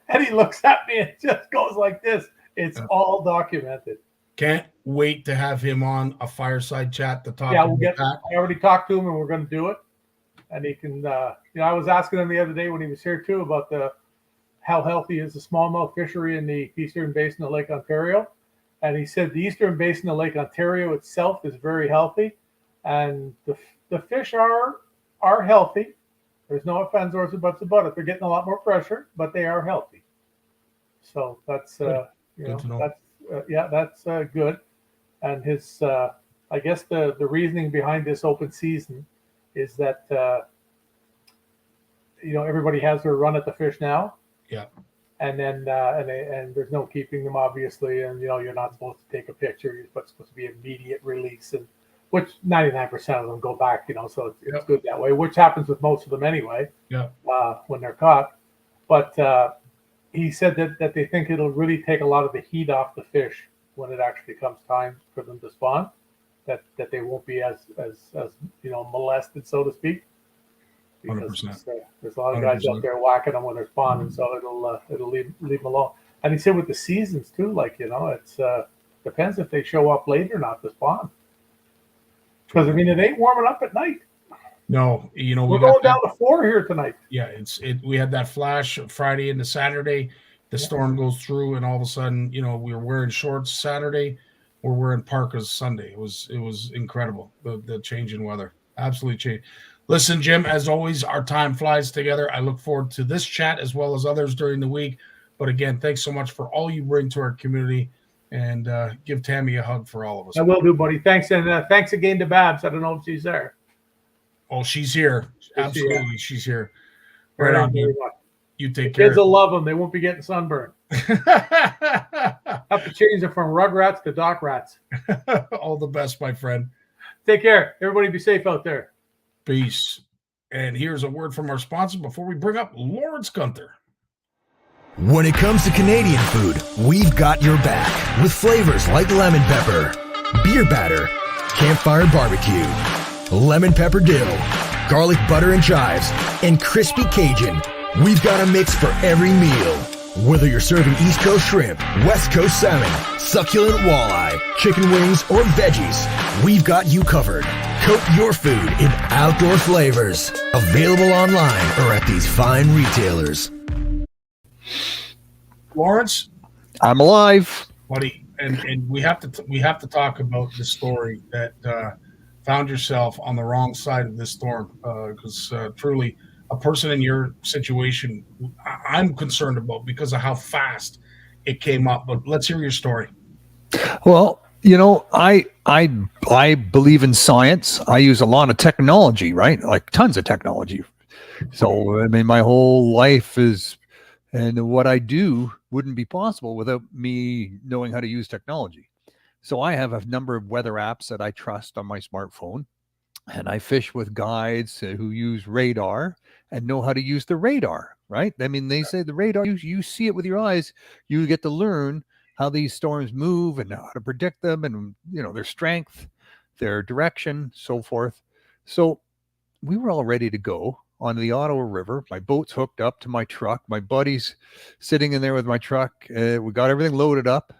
And he looks at me and just goes like this. It's all documented. Can't wait to have him on a fireside chat to talk about that. I already talked to him, and we're going to do it. And he can, I was asking him the other day when he was here too about how healthy is the smallmouth fishery in the eastern basin of Lake Ontario. And he said the eastern basin of Lake Ontario itself is very healthy, and the fish are healthy. There's no ifs, ands, or buts about it. They're getting a lot more pressure, but they are healthy. So that's that's good. And his, I guess the reasoning behind this open season is that everybody has their run at the fish now. Yeah. And then and there's no keeping them, obviously, and you're not supposed to take a picture. You're supposed to be immediate release, and which 99% of them go back, so it's good that way, which happens with most of them anyway. Yeah. When they're caught, but he said that they think it'll really take a lot of the heat off the fish when it actually comes time for them to spawn. That they won't be as molested, so to speak. Because there's a lot of guys 100%. Out there whacking them when they're spawning, so it'll leave them alone. And he said with the seasons too, it's depends if they show up late or not to spawn. Because it ain't warming up at night. No, we're going down to 4 here tonight. Yeah, we had that flash Friday into Saturday. The storm goes through, and all of a sudden, we were wearing shorts Saturday. We're wearing parkas Sunday. It was incredible. The change in weather, absolutely changed. Listen, Jim, as always, our time flies together. I look forward to this chat as well as others during the week. But again, thanks so much for all you bring to our community, and give Tammy a hug for all of us. I will do, buddy. Thanks, and thanks again to Babs. I don't know if she's there. Oh, she's here. Absolutely, she's here. Right on, dude. You take care. Kids will love them. They won't be getting sunburned. Have to change it from Rugrats to Doc Rats. All the best, my friend. Take care. Everybody be safe out there. Peace. And here's a word from our sponsor before we bring up Lawrence Gunther. When it comes to Canadian food, we've got your back with flavors like lemon pepper, beer batter, campfire barbecue, lemon pepper dill, garlic butter and chives, and crispy Cajun. We've got a mix for every meal. Whether you're serving East Coast shrimp, West Coast salmon, succulent walleye, chicken wings, or veggies, we've got you covered. Coat your food in outdoor flavors. Available online or at these fine retailers. Lawrence, I'm alive, buddy, and we have to talk about the story that found yourself on the wrong side of this storm, because truly a person in your situation I'm concerned about because of how fast it came up. But let's hear your story. Well, I believe in science. I use a lot of technology, right? Like tons of technology. So my whole life and what I do wouldn't be possible without me knowing how to use technology. So I have a number of weather apps that I trust on my smartphone, and I fish with guides who use radar and know how to use the radar, right? They say the radar, you see it with your eyes, you get to learn how these storms move and how to predict them and, their strength, their direction, so forth. So we were all ready to go on the Ottawa River. My boat's hooked up to my truck. My buddy's sitting in there with my truck. We got everything loaded up.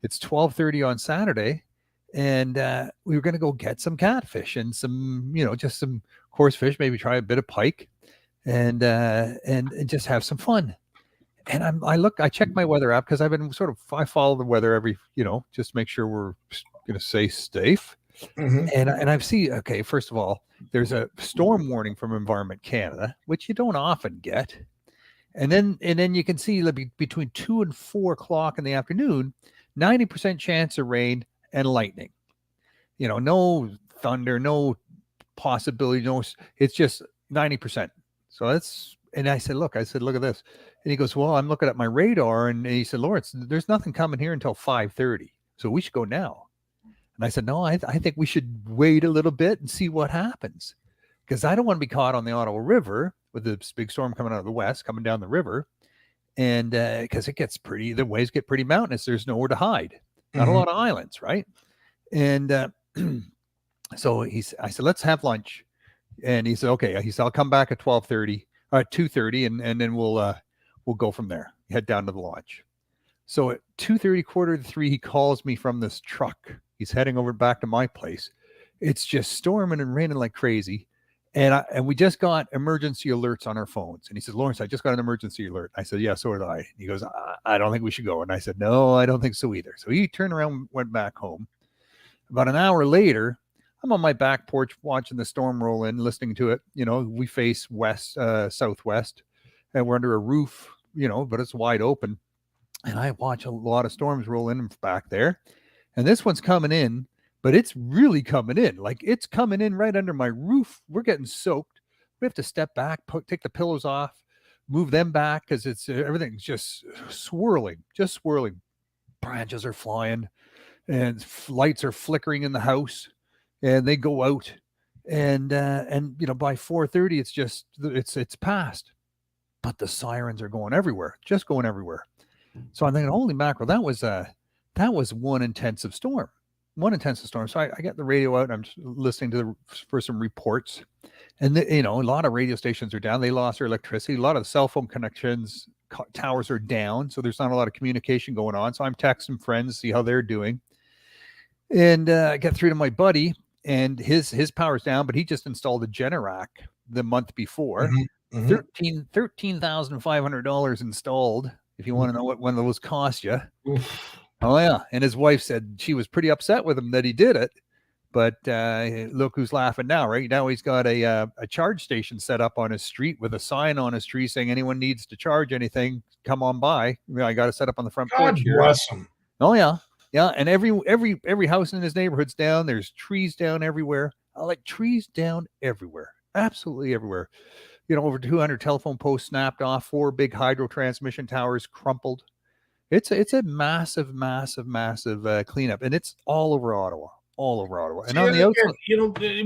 It's 12:30 on Saturday, and we were going to go get some catfish and some, just some coarse fish, maybe try a bit of pike, and just have some fun. And I check my weather app because I follow the weather every, just to make sure we're going to stay safe. Mm-hmm. And I see, okay, first of all, there's a storm warning from Environment Canada, which you don't often get. And then you can see like between 2 and 4 o'clock in the afternoon, 90% chance of rain and lightning. No thunder, no possibility, it's just 90%. So and I said, look at this. And he goes, well, I'm looking at my radar. And he said, Lawrence, there's nothing coming here until 5:30. So we should go now. And I said, no, I think we should wait a little bit and see what happens. Because I don't want to be caught on the Ottawa River with this big storm coming out of the west, coming down the river. And because the waves get pretty mountainous. There's nowhere to hide. Not a lot of islands, right? And so I said, let's have lunch. And he said, okay. He said, I'll come back at 2:30, and then we'll go from there. Head down to the lodge. So at 2:30, 2:45, he calls me from this truck. He's heading over back to my place. It's just storming and raining like crazy. And we just got emergency alerts on our phones. And he says, Lawrence, I just got an emergency alert. I said, yeah, so did I. And he goes, I don't think we should go. And I said, no, I don't think so either. So he turned around, went back home. About an hour later, I'm on my back porch watching the storm roll in, listening to it. We face southwest, and we're under a roof, but it's wide open. And I watch a lot of storms roll in back there. And this one's coming in, but it's really coming in. Like, it's coming in right under my roof. We're getting soaked. We have to step back, take the pillows off, move them back because everything's just swirling. Branches are flying, and lights are flickering in the house, and they go out. And by 4:30, it's past. But the sirens are going everywhere, just going everywhere. So I'm thinking, holy mackerel, that was one intensive storm. So I get the radio out and I'm listening for some reports. And a lot of radio stations are down. They lost their electricity. A lot of the cell phone connections, towers are down. So there's not a lot of communication going on. So I'm texting friends, see how they're doing. And I get through to my buddy, and his power's down, but he just installed a Generac the month before. $13,500 installed. If you want to know what one of those cost you. Oof. Oh yeah. And his wife said she was pretty upset with him that he did it. But look who's laughing now, right? Now he's got a charge station set up on his street with a sign on his tree saying anyone needs to charge anything, come on by. I got to set up on the front porch here. God bless him. Oh yeah. Yeah. And every house in his neighborhood's down. There's trees down everywhere. Like trees down everywhere. Absolutely everywhere. Over 200 telephone posts snapped off, 4 big hydro transmission towers crumpled. It's a massive cleanup, and it's all over Ottawa. And on the outside,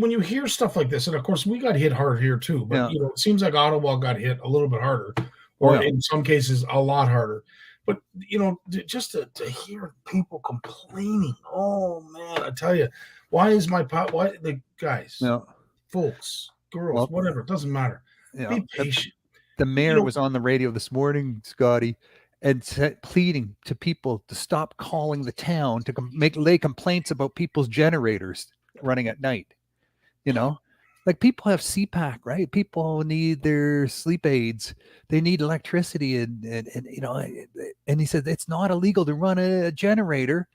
when you hear stuff like this, and of course we got hit hard here too, but it seems like Ottawa got hit a little bit harder, or in some cases a lot harder. But just to hear people complaining, oh man, I tell you, why the guys, folks, girls, whatever, it doesn't matter. Be patient. The mayor was on the radio this morning, Scotty, and pleading to people to stop calling the town to lay complaints about people's generators running at night. Like people have CPAC, right? People need their sleep aids. They need electricity, and he said it's not illegal to run a generator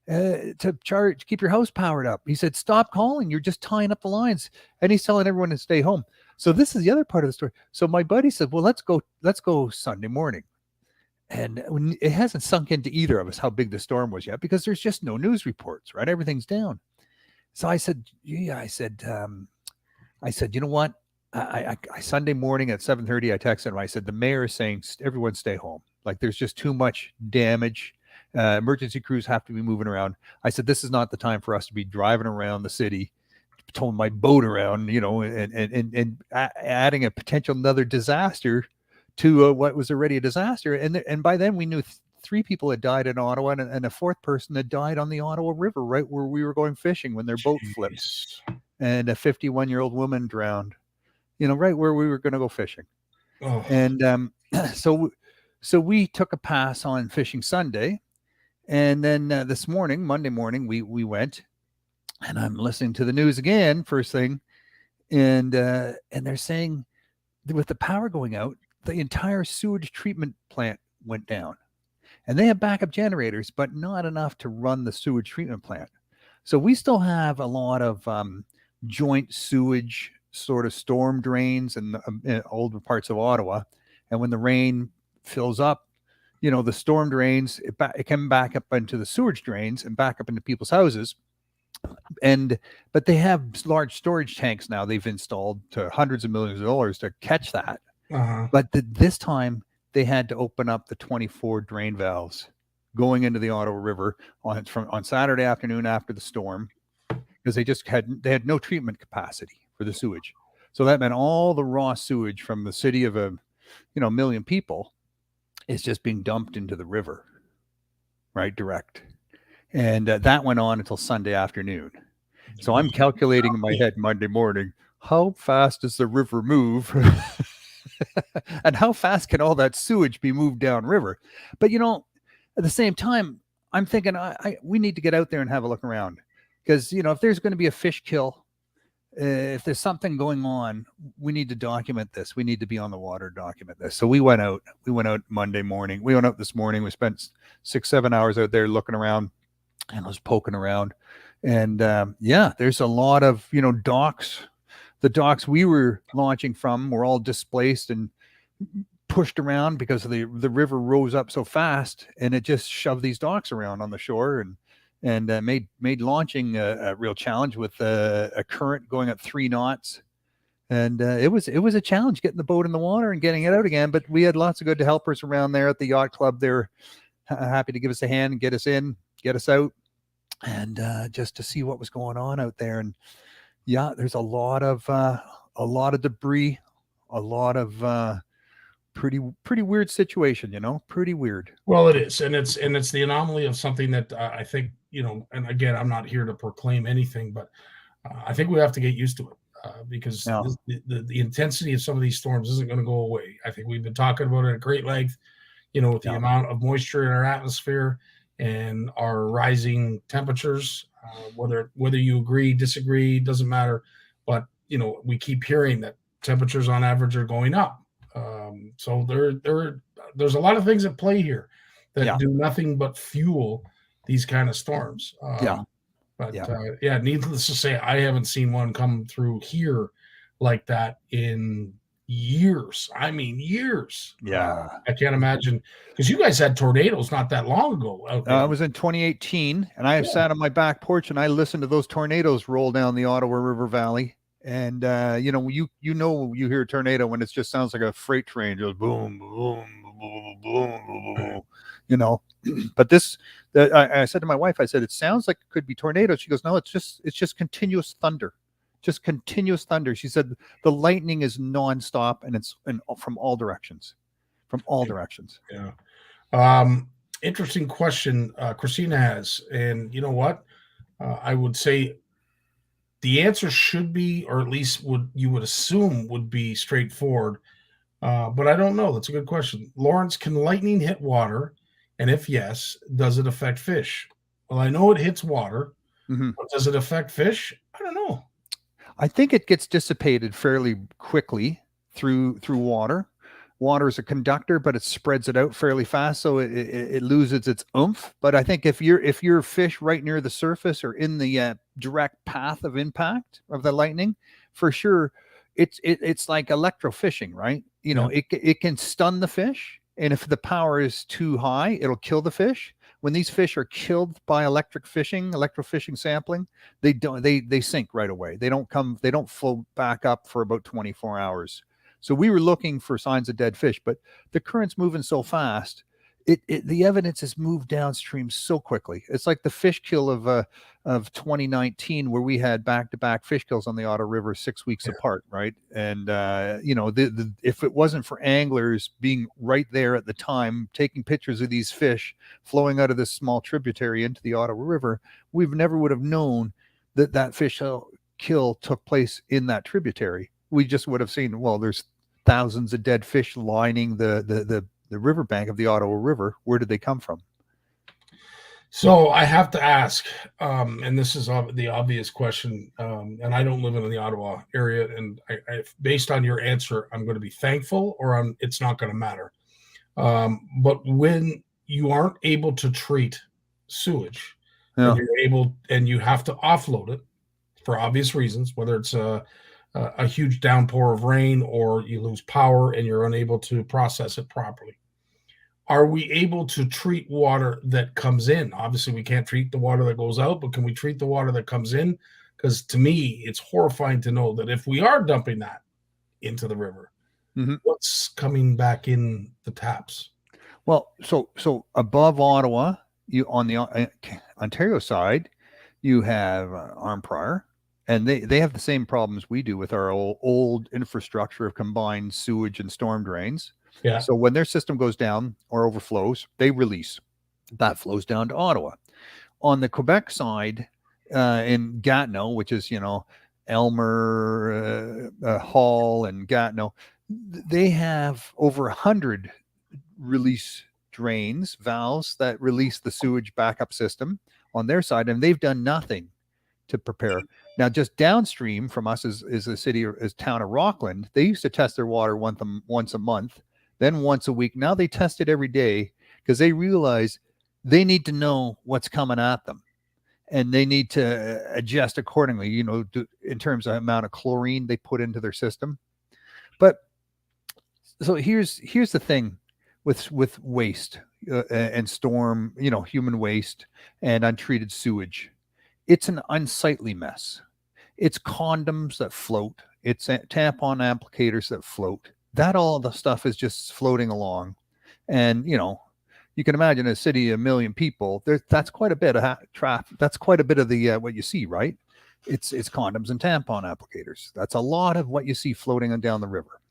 to keep your house powered up. He said, stop calling. You're just tying up the lines. And he's telling everyone to stay home. So this is the other part of the story. So my buddy said, well, let's go Sunday morning. And it hasn't sunk into either of us how big the storm was yet, because there's just no news reports, right? Everything's down. So I said, you know what? I Sunday morning at 7:30, I texted him. I said, the mayor is saying everyone stay home. Like there's just too much damage. Emergency crews have to be moving around. I said, this is not the time for us to be driving around the city, towing my boat around, and adding a potential another disaster to what was already a disaster. And by then we knew 3 people had died in Ottawa, and a 4th person had died on the Ottawa River, right where we were going fishing when their boat flipped. And a 51-year-old woman drowned, right where we were going to go fishing. Oh. And so we took a pass on fishing Sunday. And then this morning, Monday morning, we went, and I'm listening to the news again, first thing. And they're saying that with the power going out, the entire sewage treatment plant went down. And they have backup generators, but not enough to run the sewage treatment plant. So we still have a lot of joint sewage sort of storm drains in older parts of Ottawa. And when the rain fills up, the storm drains, it can back up into the sewage drains and back up into people's houses. But they have large storage tanks now they've installed to hundreds of millions of dollars to catch that. But this time they had to open up the 24 drain valves going into the Ottawa River on Saturday afternoon after the storm, because they had no treatment capacity for the sewage. So that meant all the raw sewage from the city of a million people is just being dumped into the river, right, direct. And that went on until Sunday afternoon. So I'm calculating in my head Monday morning, how fast does the river move? And how fast can all that sewage be moved downriver? But, at the same time, I'm thinking we need to get out there and have a look around. Because, if there's going to be a fish kill, if there's something going on, we need to document this. We need to be on the water, document this. So we went out Monday morning. We went out this morning. We spent 6-7 hours out there looking around, and I was poking around. And there's a lot of, docks. The docks we were launching from were all displaced and pushed around because the river rose up so fast, and it just shoved these docks around on the shore and made launching a real challenge with a current going at 3 knots. And it was a challenge getting the boat in the water and getting it out again. But we had lots of good helpers around there at the yacht club. They're happy to give us a hand and get us in, get us out, and just to see what was going on out there. And there's a lot of debris, a lot of pretty weird situation, pretty weird. Well, it is. And it's the anomaly of something that I think, and again, I'm not here to proclaim anything, but I think we have to get used to it because the intensity of some of these storms isn't going to go away. I think we've been talking about it at great length, with the amount of moisture in our atmosphere and our rising temperatures, whether you agree, disagree, doesn't matter. But, we keep hearing that temperatures on average are going up. So there's a lot of things at play here that do nothing but fuel these kind of storms. Needless to say, I haven't seen one come through here like that in years. I mean, years. I can't imagine, because you guys had tornadoes not that long ago. I was in 2018, and I sat on my back porch and I listened to those tornadoes roll down the Ottawa River Valley. And you hear a tornado when it just sounds like a freight train, just boom, boom, boom, boom, boom. But this, I said to my wife, I said, it sounds like it could be tornadoes. She goes, no, it's just continuous thunder. Just continuous thunder. She said the lightning is nonstop, and it's from all directions. Interesting question Christina has. And you know what? I would say the answer should be, or at least you would assume would be straightforward. But I don't know. That's a good question. Lawrence, can lightning hit water? And if yes, does it affect fish? Well, I know it hits water. But does it affect fish? I don't know. I think it gets dissipated fairly quickly through water. Water is a conductor, but it spreads it out fairly fast, so it loses its oomph. But I think if you're fish right near the surface or in the direct path of impact of the lightning, for sure, it's like electrofishing, right? It can stun the fish, and if the power is too high, it'll kill the fish. When these fish are killed by electrofishing sampling, they sink right away. They don't float back up for about 24 hours. So we were looking for signs of dead fish, but the current's moving so fast, the evidence has moved downstream so quickly. It's like the fish kill of 2019, where we had back-to-back fish kills on the Ottawa River 6 weeks apart, right? And if it wasn't for anglers being right there at the time, taking pictures of these fish flowing out of this small tributary into the Ottawa River, we never would have known that fish kill took place in that tributary. We just would have seen, well, there's thousands of dead fish lining the riverbank of the Ottawa River. Where did they come from? So I have to ask, and this is the obvious question, and I don't live in the Ottawa area, and I based on your answer, I'm going to be thankful, or it's not going to matter. But when you aren't able to treat sewage, and you have to offload it for obvious reasons, whether it's a huge downpour of rain, or you lose power and you're unable to process it properly. Are we able to treat water that comes in? Obviously, we can't treat the water that goes out, but can we treat the water that comes in? Because to me, it's horrifying to know that if we are dumping that into the river, what's coming back in the taps? Well, so above Ottawa, you on the Ontario side, you have Arnprior, and they have the same problems we do with our old infrastructure of combined sewage and storm drains. Yeah. So when their system goes down or overflows, they release. That flows down to Ottawa. On the Quebec side, in Gatineau, which is, Elmer, Hall, and Gatineau, they have over 100 release drains, valves that release the sewage backup system on their side, and they've done nothing to prepare. Now, just downstream from us is a city, is town of Rockland. They used to test their water once a month, then once a week. Now they test it every day because they realize they need to know what's coming at them, and they need to adjust accordingly, in terms of amount of chlorine they put into their system. But so here's the thing with waste and storm, human waste and untreated sewage. It's an unsightly mess. It's condoms that float. It's tampon applicators that float. That all the stuff is just floating along. And, you can imagine a city of 1 million people. That's quite a bit of traffic. That's quite a bit of the what you see, right? It's condoms and tampon applicators. That's a lot of what you see floating on down the river,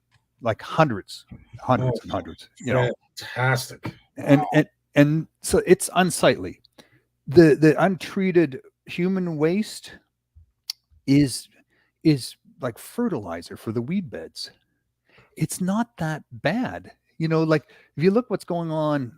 like hundreds and hundreds. Fantastic. And so it's unsightly. The untreated human waste is like fertilizer for the weed beds. It's not that bad. Like if you look what's going on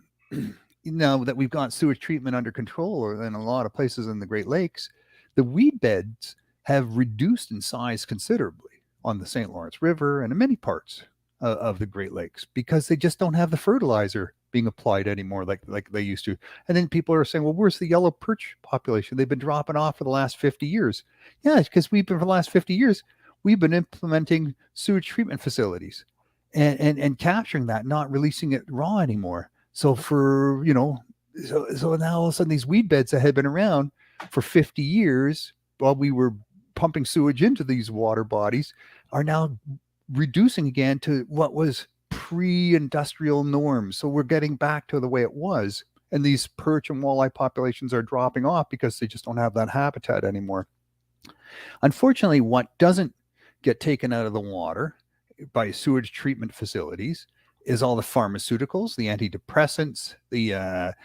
now that we've got sewage treatment under control, or in a lot of places in the Great Lakes, the weed beds have reduced in size considerably on the St. Lawrence River and in many parts of the Great Lakes, because they just don't have the fertilizer being applied anymore like they used to. And then people are saying, well, where's the yellow perch population? They've been dropping off for the last 50 years. Yeah, it's because for the last 50 years, we've been implementing sewage treatment facilities and capturing that, not releasing it raw anymore. So so now all of a sudden these weed beds that had been around for 50 years while we were pumping sewage into these water bodies are now reducing again to what was pre-industrial norms. So we're getting back to the way it was. And these perch and walleye populations are dropping off because they just don't have that habitat anymore. Unfortunately, what doesn't get taken out of the water by sewage treatment facilities is all the pharmaceuticals, the antidepressants, the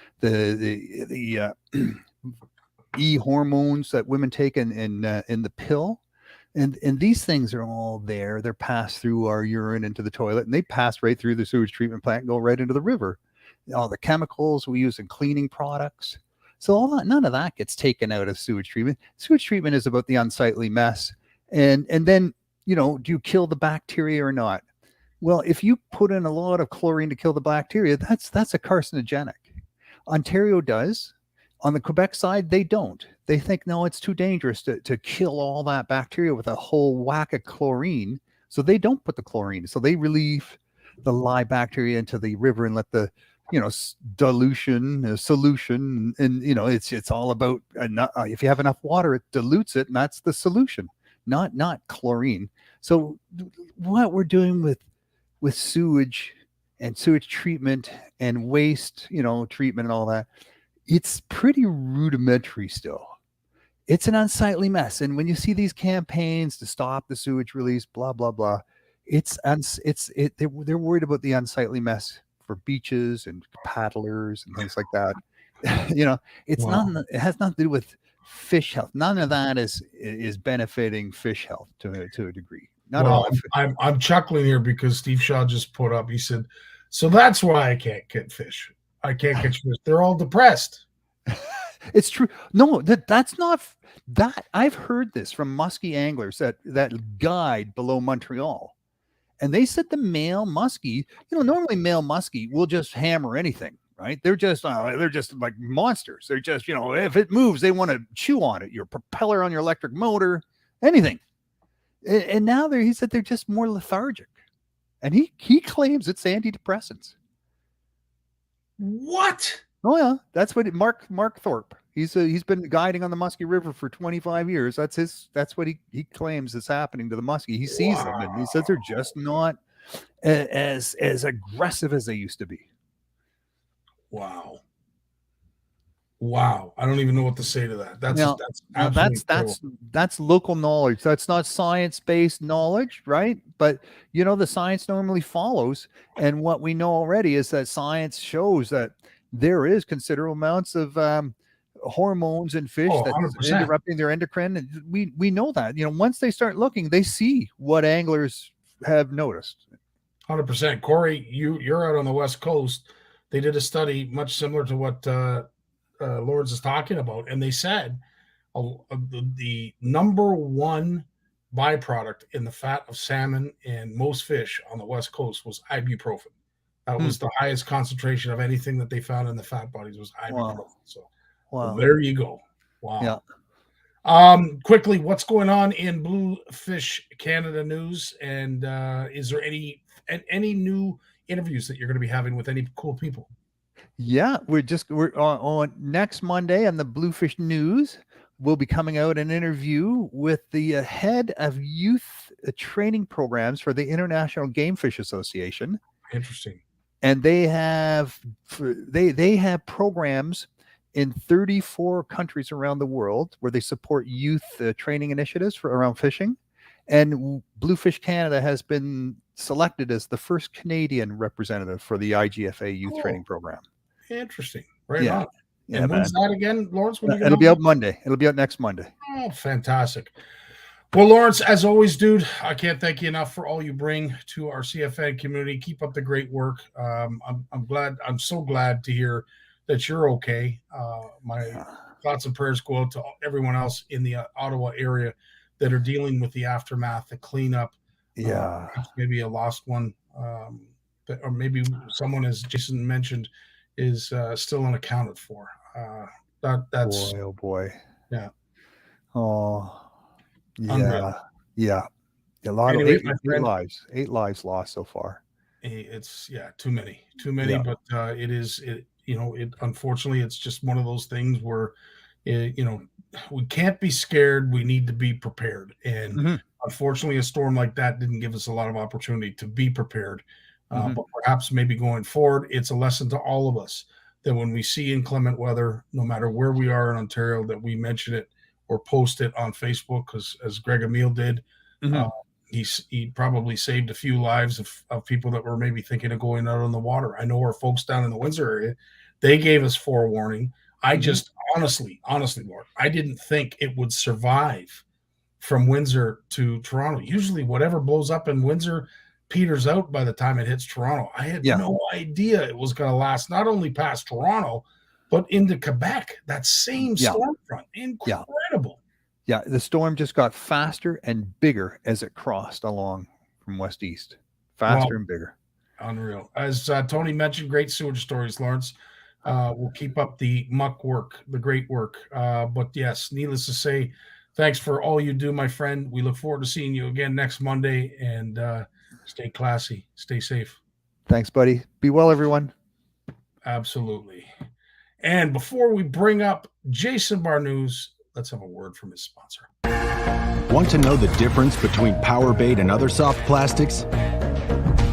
e-hormones that women take in the pill. And these things are all there. They're passed through our urine into the toilet, and they pass right through the sewage treatment plant and go right into the river. All the chemicals we use in cleaning products. So all that, none of that gets taken out of sewage treatment. Sewage treatment is about the unsightly mess. And then, do you kill the bacteria or not? Well, if you put in a lot of chlorine to kill the bacteria, that's a carcinogenic. Ontario does. On the Quebec side, they don't. They think, no, it's too dangerous to kill all that bacteria with a whole whack of chlorine. So they don't put the chlorine. So they relieve the live bacteria into the river and let the, solution. And, it's all about, if you have enough water, it dilutes it. And that's the solution, not chlorine. So what we're doing with sewage and sewage treatment and waste, treatment and all that, it's pretty rudimentary still. It's an unsightly mess. And when you see these campaigns to stop the sewage release, blah, blah, blah, they're worried about the unsightly mess for beaches and paddlers and things like that. It's not, it has nothing to do with fish health. None of that is benefiting fish health to a degree. I'm chuckling here because Steve Shaw just put up, he said, so that's why I can't get fish. I can't catch fish. They're all depressed. It's true. No, that's not that. I've heard this from muskie anglers that guide below Montreal. And they said the male muskie, normally male muskie will just hammer anything, right? They're just like monsters. They're just, if it moves, they want to chew on it. Your propeller on your electric motor, anything. And now he said they're just more lethargic, and he claims it's antidepressants. What? Oh yeah, that's what Mark Thorpe. He's been guiding on the Muskie River for 25 years. That's what he claims is happening to the muskie. He sees them, and he says they're just not as aggressive as they used to be. Wow. I don't even know what to say to that. That's local knowledge. That's not science-based knowledge, right? But the science normally follows, and what we know already is that science shows that there is considerable amounts of hormones in fish that's interrupting their endocrine. And we know that. Once they start looking, they see what anglers have noticed. 100%. Corey, you're out on the West Coast. They did a study much similar to what Lawrence is talking about, and they said the number one byproduct in the fat of salmon and most fish on the West Coast was ibuprofen. That was the highest concentration of anything that they found in the fat bodies was ibuprofen. Wow. So wow. There you go. Wow. Yeah. Quickly, what's going on in Bluefish Canada news? And is there any new interviews that you're going to be having with any cool people? Yeah, we're on next Monday on the Bluefish News. We'll be coming out an interview with the head of youth training programs for the International Game Fish Association. Interesting. And they have programs in 34 countries around the world where they support youth training initiatives around fishing. And Bluefish Canada has been selected as the first Canadian representative for the IGFA youth training program. Interesting. Right on. Yeah, and when's that again, Lawrence? It'll be out Monday. It'll be out next Monday. Oh, fantastic. Well, Lawrence, as always, dude, I can't thank you enough for all you bring to our CFN community. Keep up the great work. I'm so glad to hear that you're okay. My thoughts and prayers go out to everyone else in the Ottawa area that are dealing with the aftermath, the cleanup. Maybe a lost one, or maybe someone, as Jason mentioned, is still unaccounted for. That's boy, oh boy. Yeah. Oh, yeah. Unreal. Yeah. A lot Anyway, of eight lives lost so far. It's too many, but it unfortunately, it's just one of those things where, we can't be scared. We need to be prepared. And unfortunately, a storm like that didn't give us a lot of opportunity to be prepared. But perhaps maybe going forward, it's a lesson to all of us that when we see inclement weather, no matter where we are in Ontario, that we mention it or post it on Facebook, because as Greg Emile did, he probably saved a few lives of people that were maybe thinking of going out on the water. I know our folks down in the Windsor area, they gave us forewarning. I just honestly, Lord, I didn't think it would survive from Windsor to Toronto. Usually whatever blows up in Windsor peters out by the time it hits Toronto. I had no idea it was going to last not only past Toronto, but into Quebec, that same storm front. Incredible. Yeah, the storm just got faster and bigger as it crossed along from west east. Faster and bigger. Unreal. As Tony mentioned, great sewage stories, Lawrence. We'll keep up the muck work, the great work. But yes, needless to say, thanks for all you do, my friend. We look forward to seeing you again next Monday, and stay classy, stay safe. Thanks, buddy. Be well, everyone. Absolutely. And before we bring up Jason Barnucz, let's have a word from his sponsor. Want to know the difference between power bait and other soft plastics?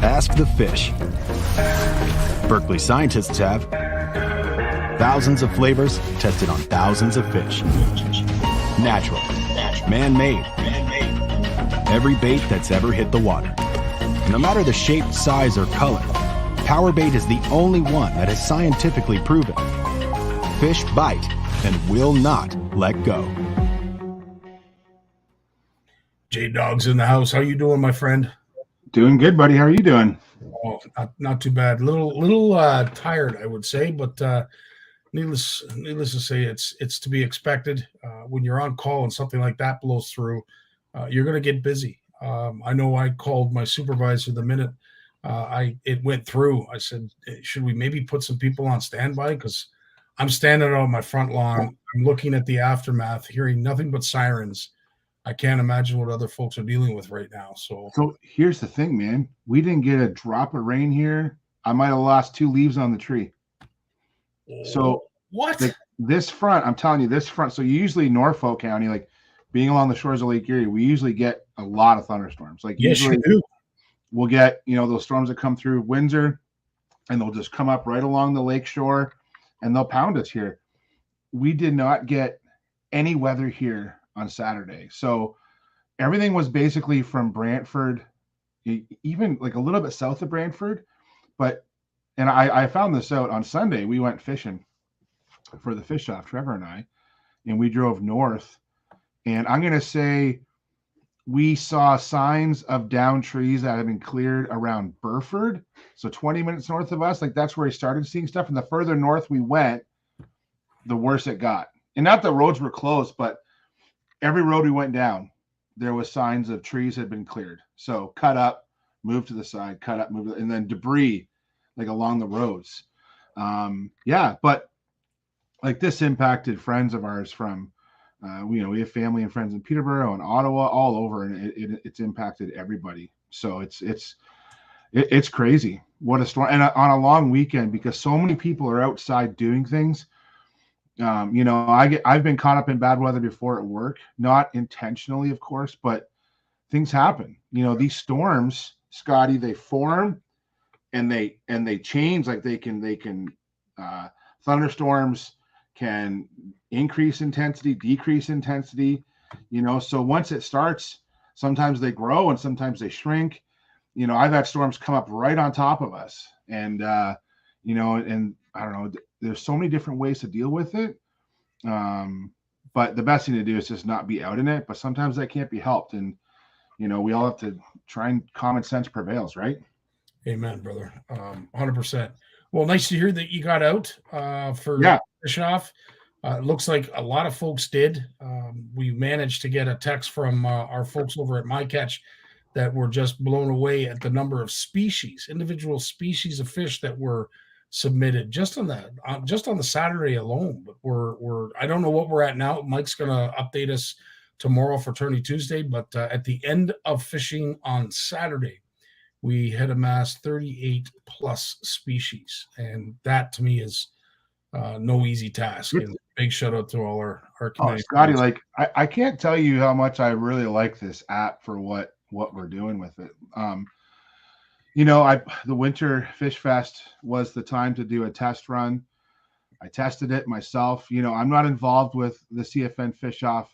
Ask the fish. Berkeley scientists have thousands of flavors tested on thousands of fish. Natural, man-made, every bait that's ever hit the water. No matter the shape, size, or color, power bait is the only one that is scientifically proven. Fish bite and will not let go. J-Dog's in the house. How you doing, my friend? Doing good, buddy. How are you doing? Oh, not too bad. Little tired, I would say, but needless to say, it's to be expected. When you're on call and something like that blows through, you're going to get busy. I know I called my supervisor the minute it went through. I said, should we maybe put some people on standby? Because I'm standing out on my front lawn. I'm looking at the aftermath, hearing nothing but sirens. I can't imagine what other folks are dealing with right now. So here's the thing, man. We didn't get a drop of rain here. I might have lost 2 leaves on the tree. So what? Like this front, I'm telling you, this front. So usually Norfolk County, like being along the shores of Lake Erie, we usually get a lot of thunderstorms. Like usually we'll get, those storms that come through Windsor, and they'll just come up right along the lake shore, and they'll pound us here. We did not get any weather here on Saturday. So everything was basically from Brantford, even like a little bit south of Brantford. And I found this out on Sunday. We went fishing for the fish off, Trevor and I, and we drove north. And I'm going to say we saw signs of down trees that had been cleared around Burford. So 20 minutes north of us, like that's where we started seeing stuff. And the further north we went, the worse it got. And not that roads were closed, but every road we went down, there was signs of trees had been cleared. So cut up, move to the side, cut up, move, and then debris like along the roads. But like this impacted friends of ours from, we have family and friends in Peterborough and Ottawa, all over, and it's impacted everybody. So it's crazy. What a storm. And on a long weekend, because so many people are outside doing things. I've been caught up in bad weather before at work, not intentionally, of course, but things happen. These storms, Scotty, they form and they change. Like they can thunderstorms can increase intensity, decrease intensity, so once it starts, sometimes they grow and sometimes they shrink. I've had storms come up right on top of us, and and I don't know, there's so many different ways to deal with it. But the best thing to do is just not be out in it, but sometimes that can't be helped. And, we all have to try, and common sense prevails, right? Amen, brother. 100%. Well, nice to hear that you got out for fishing off. It looks like a lot of folks did. We managed to get a text from our folks over at My Catch that were just blown away at the number of individual species of fish that were submitted just on the Saturday alone. But we're I don't know what we're at now. Mike's gonna update us tomorrow for Tourney Tuesday, but at the end of fishing on Saturday, we had amassed 38 plus species, and that to me is no easy task. And big shout out to all our community. Scotty, like I can't tell you how much I really like this app for what we're doing with it. The Winter Fish Fest was the time to do a test run. I tested it myself. I'm not involved with the CFN Fish Off,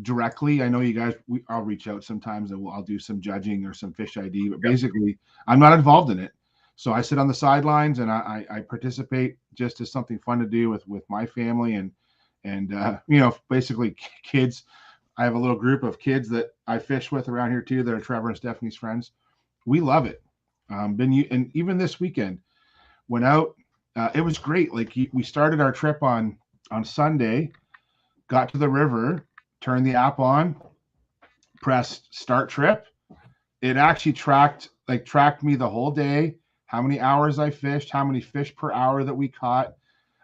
directly. I know you guys, I'll reach out sometimes and I'll do some judging or some fish ID, but basically I'm not involved in it. So I sit on the sidelines and I participate just as something fun to do with my family and basically kids. I have a little group of kids that I fish with around here too. They're Trevor and Stephanie's friends. We love it. And even this weekend went out. It was great. Like we started our trip on Sunday, got to the river, turned the app on, pressed start trip. It actually tracked me the whole day, how many hours I fished, how many fish per hour that we caught.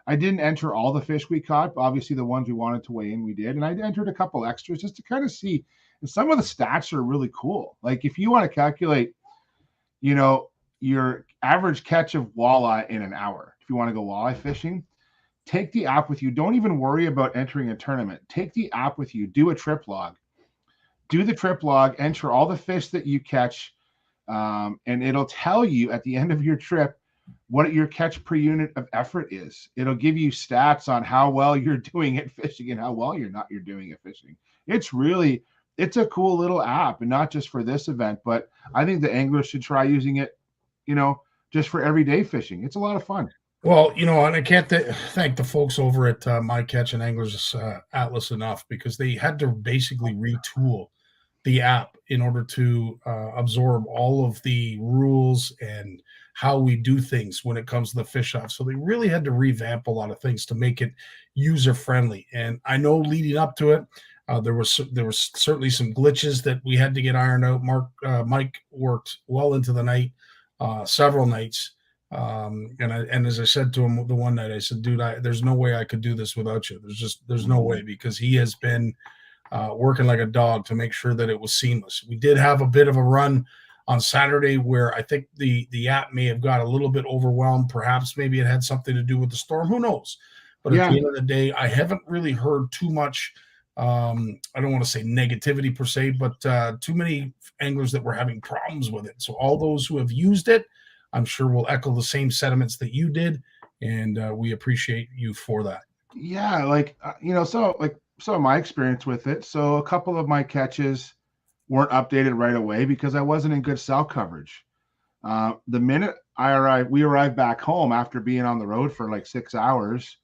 I didn't enter all the fish we caught, but obviously the ones we wanted to weigh in, we did. And I entered a couple extras just to kind of see. And some of the stats are really cool. Like if you want to calculate, your average catch of walleye in an hour, if you want to go walleye fishing, take the app with you. Don't even worry about entering a tournament. Take the app with you. Do a trip log. Do the trip log. Enter all the fish that you catch, and it'll tell you at the end of your trip what your catch per unit of effort is. It'll give you stats on how well you're doing at fishing and how well you're doing at fishing. It's a cool little app, and not just for this event, but I think the anglers should try using it, just for everyday fishing. It's a lot of fun. Well, and I can't thank the folks over at My Catch and Anglers Atlas enough, because they had to basically retool the app in order to absorb all of the rules and how we do things when it comes to the fish off. So they really had to revamp a lot of things to make it user friendly. And I know leading up to it, there was certainly some glitches that we had to get ironed out. Mike worked well into the night, several nights. And as I said to him the one night, I said, dude, there's no way I could do this without you. There's no way, because he has been working like a dog to make sure that it was seamless. We did have a bit of a run on Saturday where I think the app may have got a little bit overwhelmed. Perhaps maybe it had something to do with the storm. Who knows? But at the end of the day, I haven't really heard too much. I don't want to say negativity per se, but too many anglers that were having problems with it. So all those who have used it, I'm sure will echo the same sentiments that you did. And we appreciate you for that. Yeah. Like, so of my experience with it. So a couple of my catches weren't updated right away because I wasn't in good cell coverage. The minute we arrived back home after being on the road for like 6 hours,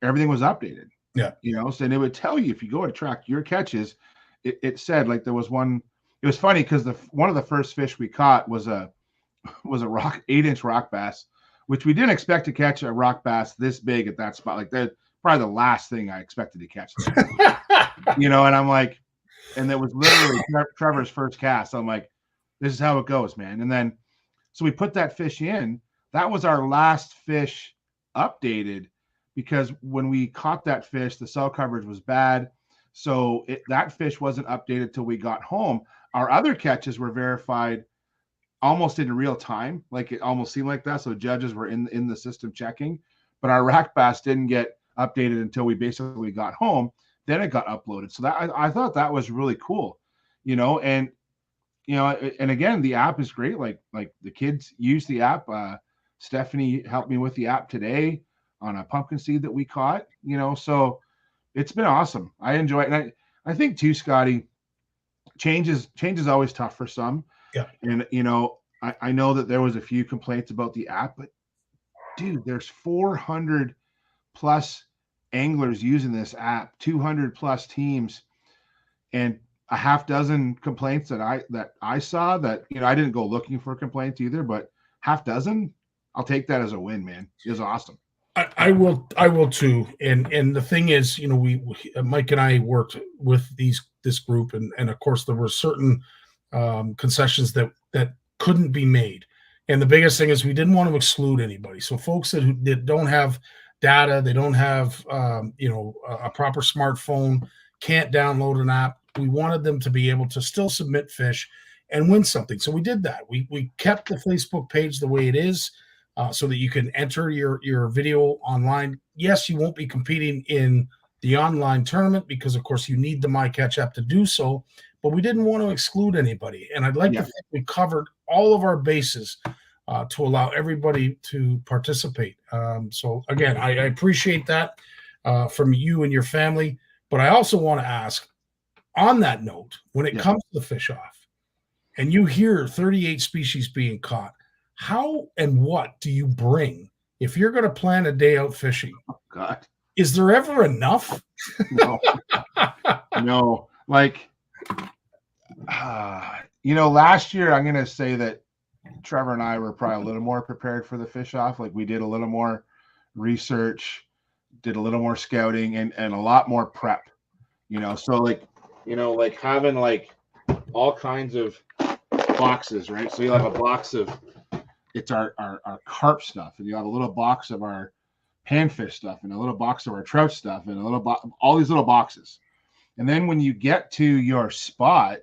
everything was updated. Yeah. So and it would tell you if you go to track your catches, it said like there was one. It was funny because one of the first fish we caught was a 8-inch rock bass, which we didn't expect to catch a rock bass this big at that spot. Like that's probably the last thing I expected to catch. And I'm like, and that was literally Trevor's first cast. So I'm like, this is how it goes, man. And then, so we put that fish in. That was our last fish updated because when we caught that fish, the cell coverage was bad. So that fish wasn't updated till we got home. Our other catches were verified almost in real time. Like it almost seemed like that. So judges were in the system checking, but our rack bass didn't get updated until we basically got home. Then it got uploaded. So that I thought that was really cool, and again, the app is great. Like the kids use the app. Stephanie helped me with the app today on a pumpkin seed that we caught, so it's been awesome. I enjoy it. And I think too, Scotty, change is always tough for some. Yeah. And, I know that there was a few complaints about the app, but dude, there's 400 plus anglers using this app, 200 plus teams, and a half dozen complaints that I saw that, I didn't go looking for complaints either, but half dozen, I'll take that as a win, man. It was awesome. I will too. And the thing is, we Mike and I worked with this group, and of course there were certain concessions that couldn't be made. And the biggest thing is we didn't want to exclude anybody. So folks that don't have data, they don't have a proper smartphone, can't download an app. We wanted them to be able to still submit fish and win something. So we did that. We kept the Facebook page the way it is. So that you can enter your video online. Yes, you won't be competing in the online tournament because, of course, you need the MyCatch app to do so, but we didn't want to exclude anybody. And I'd like to think we covered all of our bases to allow everybody to participate. So, again, I appreciate that from you and your family, but I also want to ask, on that note, when it comes to the fish off, and you hear 38 species being caught, how and what do you bring if you're going to plan a day out fishing? Oh, God. Is there ever enough? No. No. Like, last year, I'm going to say that Trevor and I were probably a little more prepared for the fish off. Like, we did a little more research, did a little more scouting, and a lot more prep. So like having like all kinds of boxes, right? So you'll have a box of it's our carp stuff, and you have a little box of our panfish stuff, and a little box of our trout stuff, and all these little boxes. And then when you get to your spot,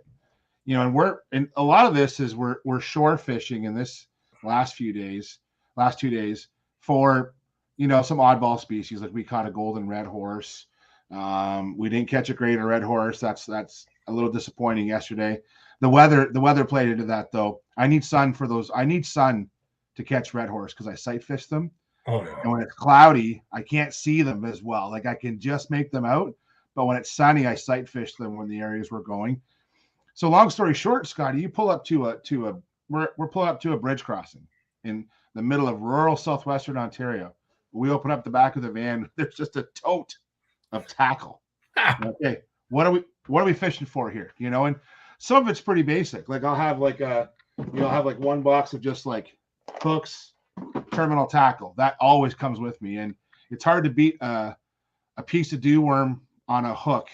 and a lot of this is we're shore fishing in this last 2 days for some oddball species. Like we caught a golden red horse. We didn't catch a greater red horse. That's a little disappointing yesterday. The weather played into that though. I need sun for those. I need sun to catch red horse because I sight fish them. Oh, yeah. And when it's cloudy, I can't see them as well. Like I can just make them out, but when it's sunny, I sight fish them when the areas we're going. So long story short, Scotty, you pull up we're pulling up to a bridge crossing in the middle of rural southwestern Ontario. We open up the back of the van. There's just a tote of tackle. Okay, what are we fishing for here? And some of it's pretty basic. Like I'll have like one box of just like hooks, terminal tackle. That always comes with me, and it's hard to beat a piece of dew worm on a hook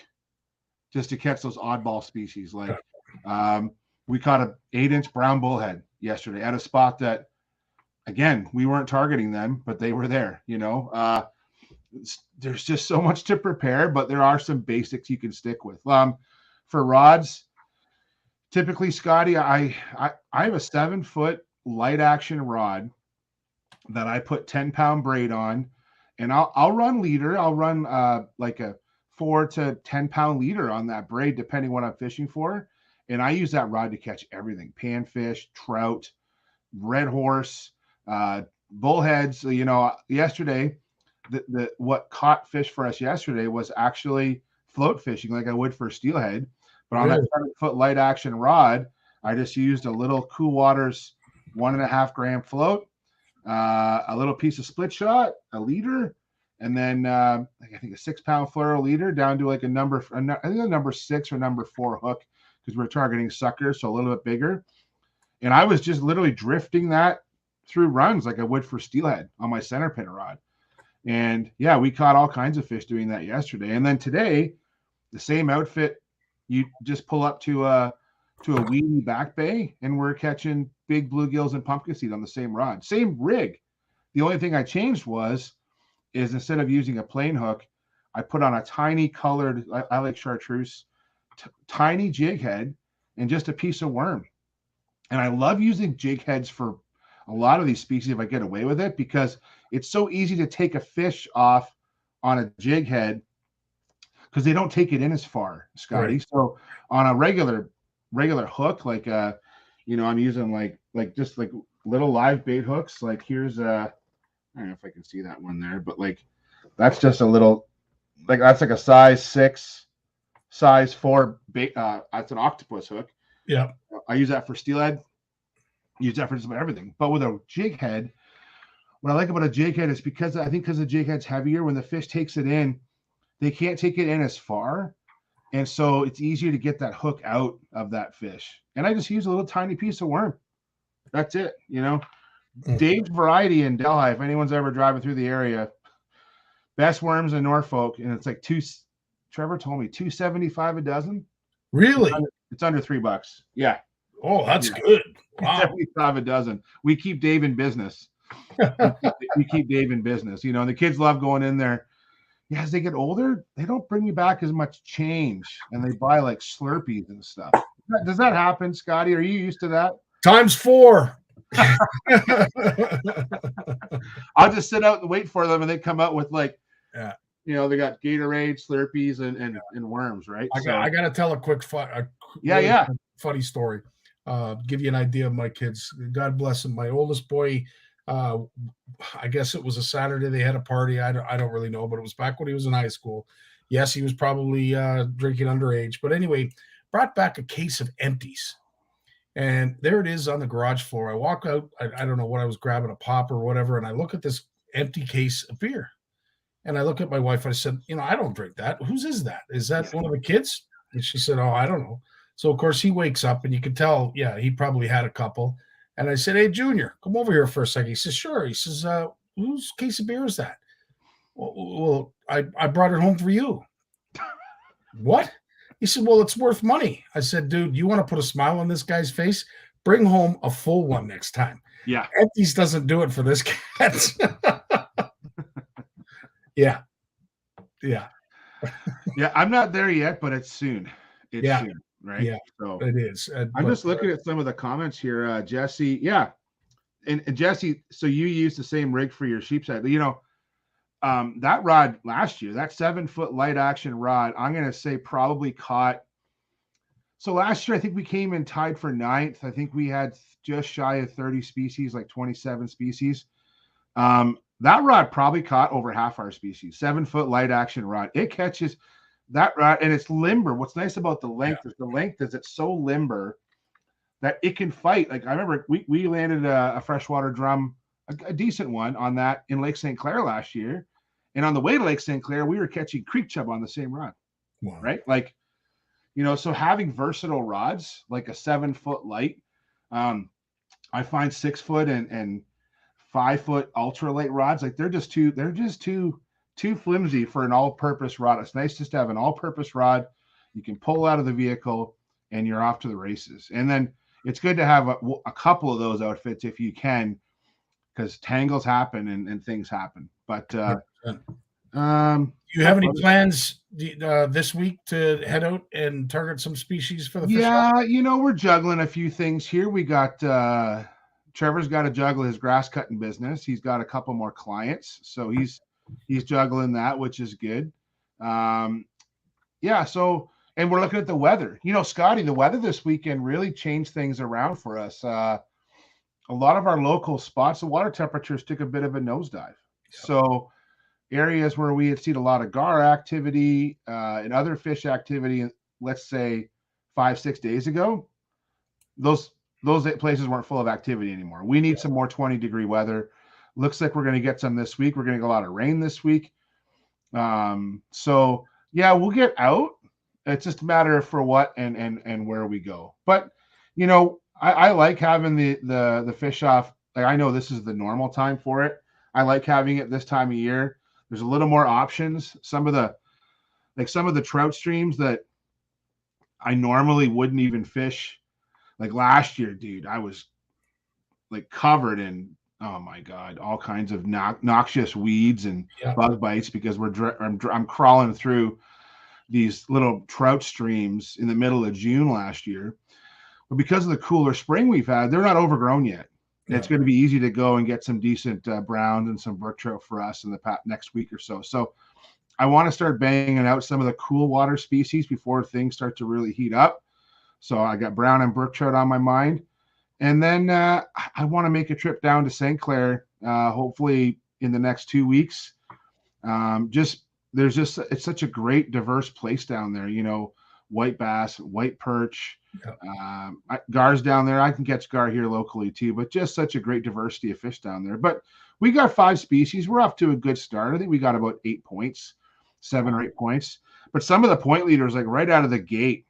just to catch those oddball species. Like we caught a 8-inch brown bullhead yesterday at a spot that, again, we weren't targeting them, but they were there. there's just so much to prepare, but there are some basics you can stick with. For rods, typically, Scotty, I have a 7-foot light action rod that I put 10-pound braid on, and I'll run leader. I'll run like a 4 to 10-pound leader on that braid, depending what I'm fishing for. And I use that rod to catch everything: panfish, trout, red horse, bullheads. You know, yesterday, what caught fish for us yesterday was actually float fishing, like I would for steelhead. But on that 7-foot light action rod, I just used a little Cool Waters 1.5 gram float, a little piece of split shot, a leader, and then I think a 6-pound fluoro leader down to like a number 6 or number 4 hook, because we're targeting suckers, so a little bit bigger. And I was just literally drifting that through runs like I would for steelhead on my center pin rod. And yeah, we caught all kinds of fish doing that yesterday. And then today, the same outfit, you just pull up to a weedy back bay, and we're catching big bluegills and pumpkin seed on the same rod, same rig. The only thing I changed is instead of using a plain hook, I put on a tiny colored, I like chartreuse, tiny jig head and just a piece of worm. And I love using jig heads for a lot of these species if I get away with it, because it's so easy to take a fish off on a jig head because they don't take it in as far, Scotty. Right. So on a regular hook, like I'm using like just like little live bait hooks. Like here's I don't know if I can see that one there, but like that's just a little, like that's like a size 6, size 4 bait. That's an octopus hook. Yeah, I use that for steelhead. Use that for just about everything. But with a jig head, what I like about a jig head is because the jig head's heavier, when the fish takes it in, they can't take it in as far. And so it's easier to get that hook out of that fish. And I just use a little tiny piece of worm. That's it. You know, Dave's Variety in Delhi, if anyone's ever driving through the area, best worms in Norfolk. And it's like Trevor told me $2.75 a dozen. Really? It's under $3. Yeah. Oh, that's good. Wow. $2.75 a dozen. We keep Dave in business. we keep Dave in business. You know, the kids love going in there. Yeah, as they get older, they don't bring you back as much change, and they buy like Slurpees and stuff. Does that happen, Scotty? Are you used to that? ×4. I'll just sit out and wait for them, and they come out with like, you know, they got Gatorade, Slurpees, and worms, right? I got to tell a quick funny story. Give you an idea of my kids. God bless them. My oldest boy, I guess it was a Saturday. They had a party. I don't really know, but it was back when he was in high school. Yes, he was probably drinking underage. But anyway, brought back a case of empties. And there it is on the garage floor. I walk out. I don't know what I was grabbing, a pop or whatever. And I look at this empty case of beer. And I look at my wife. I said, you know, I don't drink that. Whose is that? Is that one of the kids? And she said, oh, I don't know. So, of course, he wakes up and you can tell, yeah, he probably had a couple. And I said, hey, Junior, come over here for a second. He says, sure. He says, whose case of beer is that? Well, I brought it home for you. What? He said, well, it's worth money. I said, dude, you want to put a smile on this guy's face? Bring home a full one next time. Yeah. Empties doesn't do it for this cat. Yeah. Yeah. Yeah, I'm not there yet, but it's soon. It's soon, right? Yeah, so it is. I'm just looking at some of the comments here. Jesse, yeah. And Jesse, so you use the same rig for your sheep's head. You know, that rod last year, that 7-foot light action rod, I'm going to say probably caught. So last year, I think we came in tied for 9th. I think we had just shy of 30 species, like 27 species. That rod probably caught over half our species. 7-foot light action rod. It catches that rod, and it's limber. What's nice about the length is it's so limber that it can fight. Like I remember we landed a freshwater drum, a decent one on that in Lake St. Clair last year. And on the way to Lake St. Clair, we were catching creek chub on the same rod. Wow. Right? Like, you know, so having versatile rods, like a 7-foot light, I find 6-foot and 5-foot ultralight rods, like they're just too flimsy for an all-purpose rod. It's nice just to have an all-purpose rod you can pull out of the vehicle and you're off to the races. And then it's good to have a couple of those outfits if you can, because tangles happen and things happen. But Do you have any plans this week to head out and target some species for the fish? Yeah, we're juggling a few things here. We got Trevor's got to juggle his grass cutting business. He's got a couple more clients, so he's juggling that, which is good. Yeah, so, and we're looking at the weather. Scotty, the weather this weekend really changed things around for us. A lot of our local spots, the water temperatures took a bit of a nosedive. So areas where we had seen a lot of gar activity and other fish activity, let's say 5-6 days ago, those places weren't full of activity anymore. We need some more 20-degree weather. Looks like we're going to get some this week. We're going to get a lot of rain this week. So yeah, we'll get out. It's just a matter of for what and where we go. But I like having the fish off. Like, I know this is the normal time for it. I like having it this time of year. There's a little more options. Some of the trout streams that I normally wouldn't even fish. Like last year, dude, I was like covered in, oh my God, all kinds of noxious weeds and bug bites because I'm crawling through these little trout streams in the middle of June last year. But because of the cooler spring we've had, they're not overgrown yet. It's going to be easy to go and get some decent browns and some brook trout for us in the next week or so. So I want to start banging out some of the cool water species before things start to really heat up. So I got brown and brook trout on my mind. And then I want to make a trip down to St. Clair, hopefully in the next 2 weeks. It's such a great diverse place down there, white bass, white perch, gars down there. I can catch gar here locally too, but just such a great diversity of fish down there. But we got 5 species. We're off to a good start. I think we got about 8 points, 7 or 8 points. But some of the point leaders, like right out of the gate,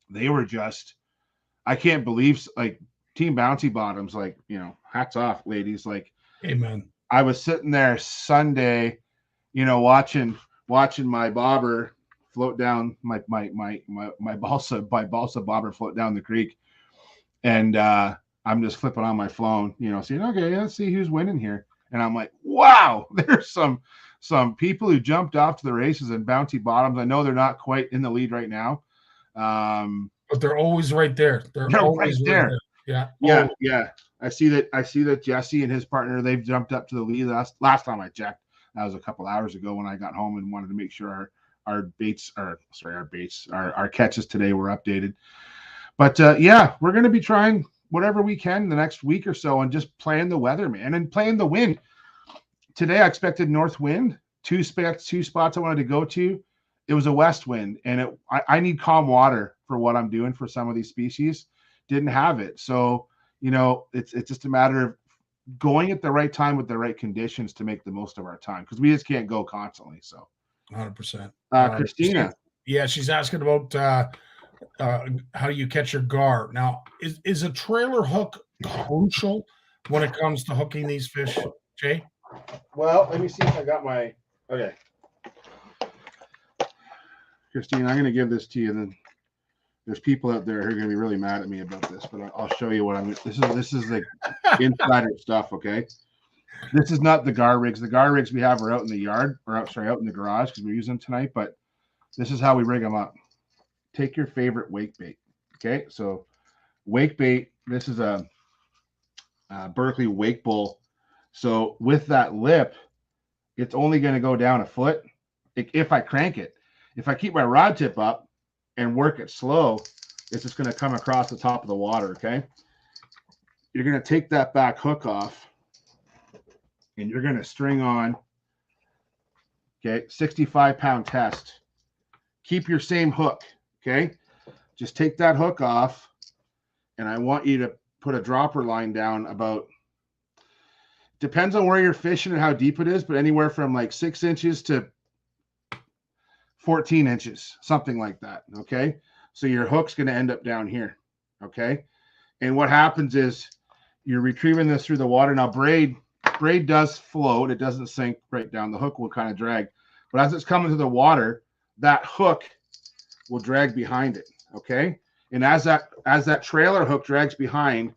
they were just, I can't believe, like Team Bouncy Bottoms, like, hats off, ladies. Like, amen. I was sitting there Sunday, watching my bobber float down my balsa bobber float down the creek, and I'm just flipping on my phone, saying, okay, let's see who's winning here. And I'm like, wow, there's some people who jumped off to the races in Bouncy Bottoms. I know they're not quite in the lead right now, but they're always right there. They're always right there. Yeah. I see that Jesse and his partner, they've jumped up to the lead. Last time I checked, that was a couple hours ago when I got home and wanted to make sure our catches today were updated. But we're going to be trying whatever we can the next week or so and just playing the weather, man, and playing the wind. Today I expected north wind. Two spots I wanted to go to. It was a west wind, and I need calm water for what I'm doing for some of these species. Didn't have it. So, it's just a matter of going at the right time with the right conditions to make the most of our time, because we just can't go constantly. So 100%. Christina. Yeah, she's asking about how do you catch your gar. Now, is a trailer hook crucial when it comes to hooking these fish, Jay? Well, let me see if I got my, okay. Christine, I'm going to give this to you, and then there's people out there who are going to be really mad at me about this, but I'll show you what this is like insider stuff, okay? This is not the gar rigs. The gar rigs we have are out in the yard, or out in the garage because we're using them tonight, but this is how we rig them up. Take your favorite wake bait, okay? So wake bait, this is a Berkeley wake bull. So with that lip, it's only going to go down a foot if I crank it. If I keep my rod tip up and work it slow, it's just going to come across the top of the water, okay? You're going to take that back hook off, and you're going to string on, okay, 65-pound test. Keep your same hook, okay? Just take that hook off, and I want you to put a dropper line down about, depends on where you're fishing and how deep it is, but anywhere from like 6 inches to 14 inches, something like that, okay? So your hook's going to end up down here, okay? And what happens is you're retrieving this through the water. Now, braid does float. It doesn't sink right down. The hook will kind of drag. But as it's coming to the water, that hook will drag behind it, okay? And as that trailer hook drags behind,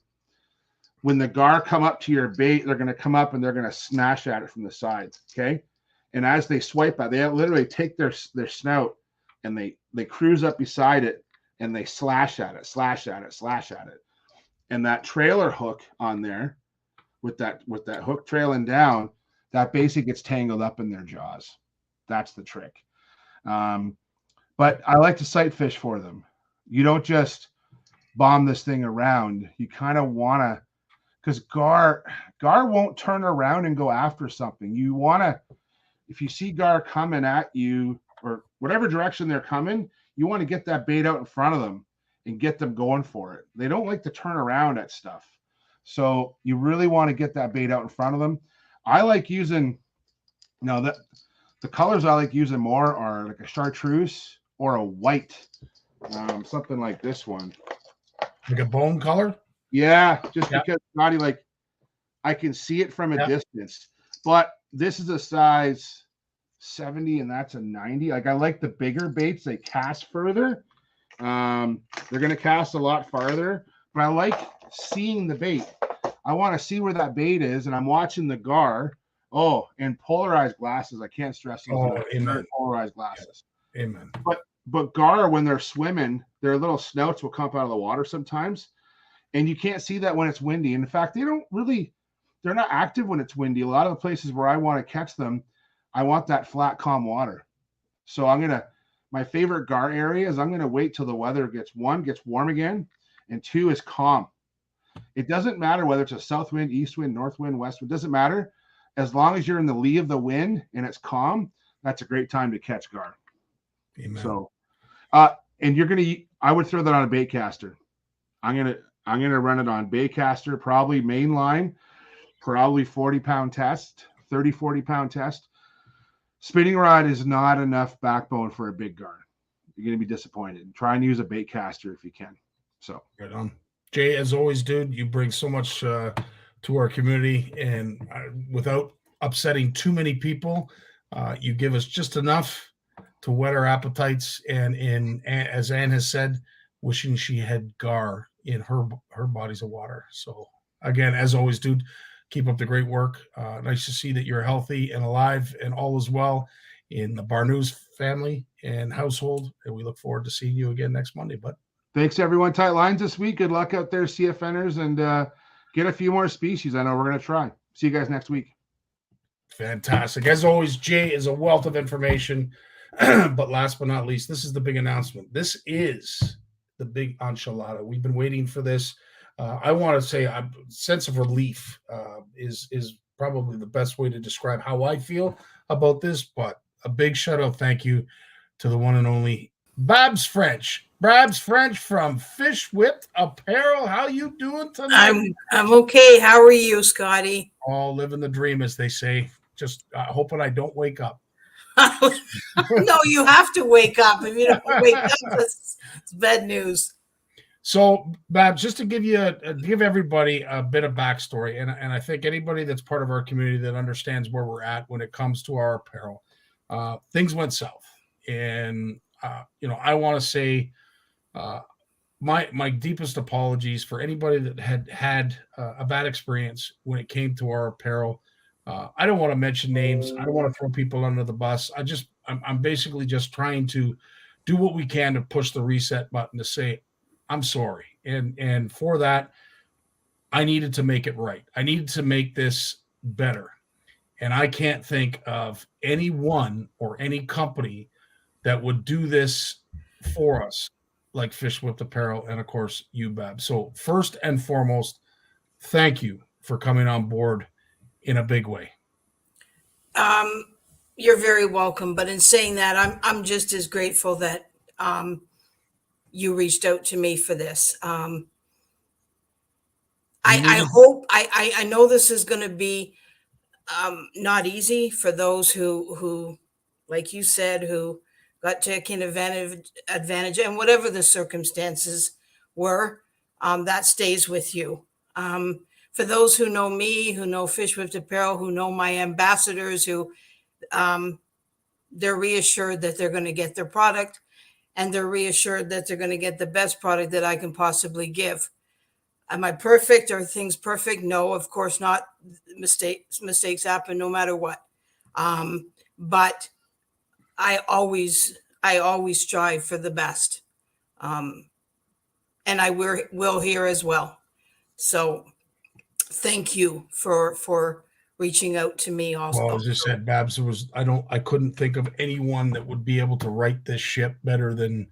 when the gar come up to your bait, they're going to come up and they're going to smash at it from the sides, okay? And as they swipe out, they literally take their snout and they cruise up beside it and they slash at it. And that trailer hook on there with that hook trailing down, that basically gets tangled up in their jaws. That's the trick. But I like to sight fish for them. You don't just bomb this thing around. You kind of want to, because gar won't turn around and go after something. You want to, if you see gar coming at you or whatever direction they're coming, you want to get that bait out in front of them and get them going for it. They don't like to turn around at stuff. So you really want to get that bait out in front of them. I like using, the colors I like using more are like a chartreuse or a white, something like this one. Like a bone color? Yeah, just because Scotty, like, I can see it from a distance. But this is a size 70 and that's a 90. Like, I like the bigger baits. They cast further. They're going to cast a lot farther. But I like seeing the bait. I want to see where that bait is, and I'm watching the gar. Oh, and polarized glasses. I can't stress those. Oh, amen. Polarized glasses. Amen. But gar, when they're swimming, their little snouts will come up out of the water sometimes. And you can't see that when it's windy. And in fact, they're not active when it's windy. A lot of the places where I want to catch them, I want that flat, calm water. So my favorite gar area is I'm going to wait till the weather gets warm again, and 2 is calm. It doesn't matter whether it's a south wind, east wind, north wind, west wind, it doesn't matter. As long as you're in the lee of the wind and it's calm, that's a great time to catch gar. Amen. So, and I would throw that on a bait caster. I'm going to run it on bait caster, probably main line, probably 40-pound test, 40-pound test. Spinning rod is not enough backbone for a big gar. You're going to be disappointed. Try and use a bait caster if you can. So, right on. Jay, as always, dude, you bring so much to our community, and without upsetting too many people, you give us just enough to whet our appetites. And as Ann has said, wishing she had gar in her bodies of water. So again, as always, dude, keep up the great work. Nice to see that you're healthy and alive and all is well in the Barnucz family and household. And we look forward to seeing you again next Monday, bud. Thanks, everyone. Tight lines this week. Good luck out there, CFNers, and get a few more species. I know we're going to try. See you guys next week. Fantastic. As always, Jay is a wealth of information. But last but not least, this is the big announcement. This is the big enchilada. We've been waiting for this. I want to say a sense of relief is probably the best way to describe how I feel about this. But a big shout out, thank you to the one and only Babs French from Fish Whipped Apparel. How you doing tonight? I'm okay. How are you, Scotty? Oh, living the dream, as they say. Just hoping I don't wake up. No, you have to wake up. If you don't wake up, it's bad news. So, Babs, just to give everybody a bit of backstory, and I think anybody that's part of our community that understands where we're at when it comes to our apparel, things went south, and I want to say my deepest apologies for anybody that had a bad experience when it came to our apparel. I don't want to mention names. I don't want to throw people under the bus. I'm basically just trying to do what we can to push the reset button to say, I'm sorry. And for that, I needed to make it right. I needed to make this better. And I can't think of anyone or any company that would do this for us like Fish Whipped Apparel and, of course, you, Bab. So first and foremost, thank you for coming on board in a big way. You're very welcome. But in saying that, I'm just as grateful that you reached out to me for this. I hope I know this is going to be not easy for those who, like you said, who got taken advantage, and whatever the circumstances were, that stays with you. For those who know me, who know Fish Whipped Apparel, who know my ambassadors, who they're reassured that they're going to get their product, and they're reassured that they're going to get the best product that I can possibly give. Am I perfect? Are things perfect? No, of course not. Mistakes happen no matter what. but I always strive for the best. And I will here as well. So thank you for reaching out to me also. Well, as I said, Babs, I couldn't think of anyone that would be able to right this ship better than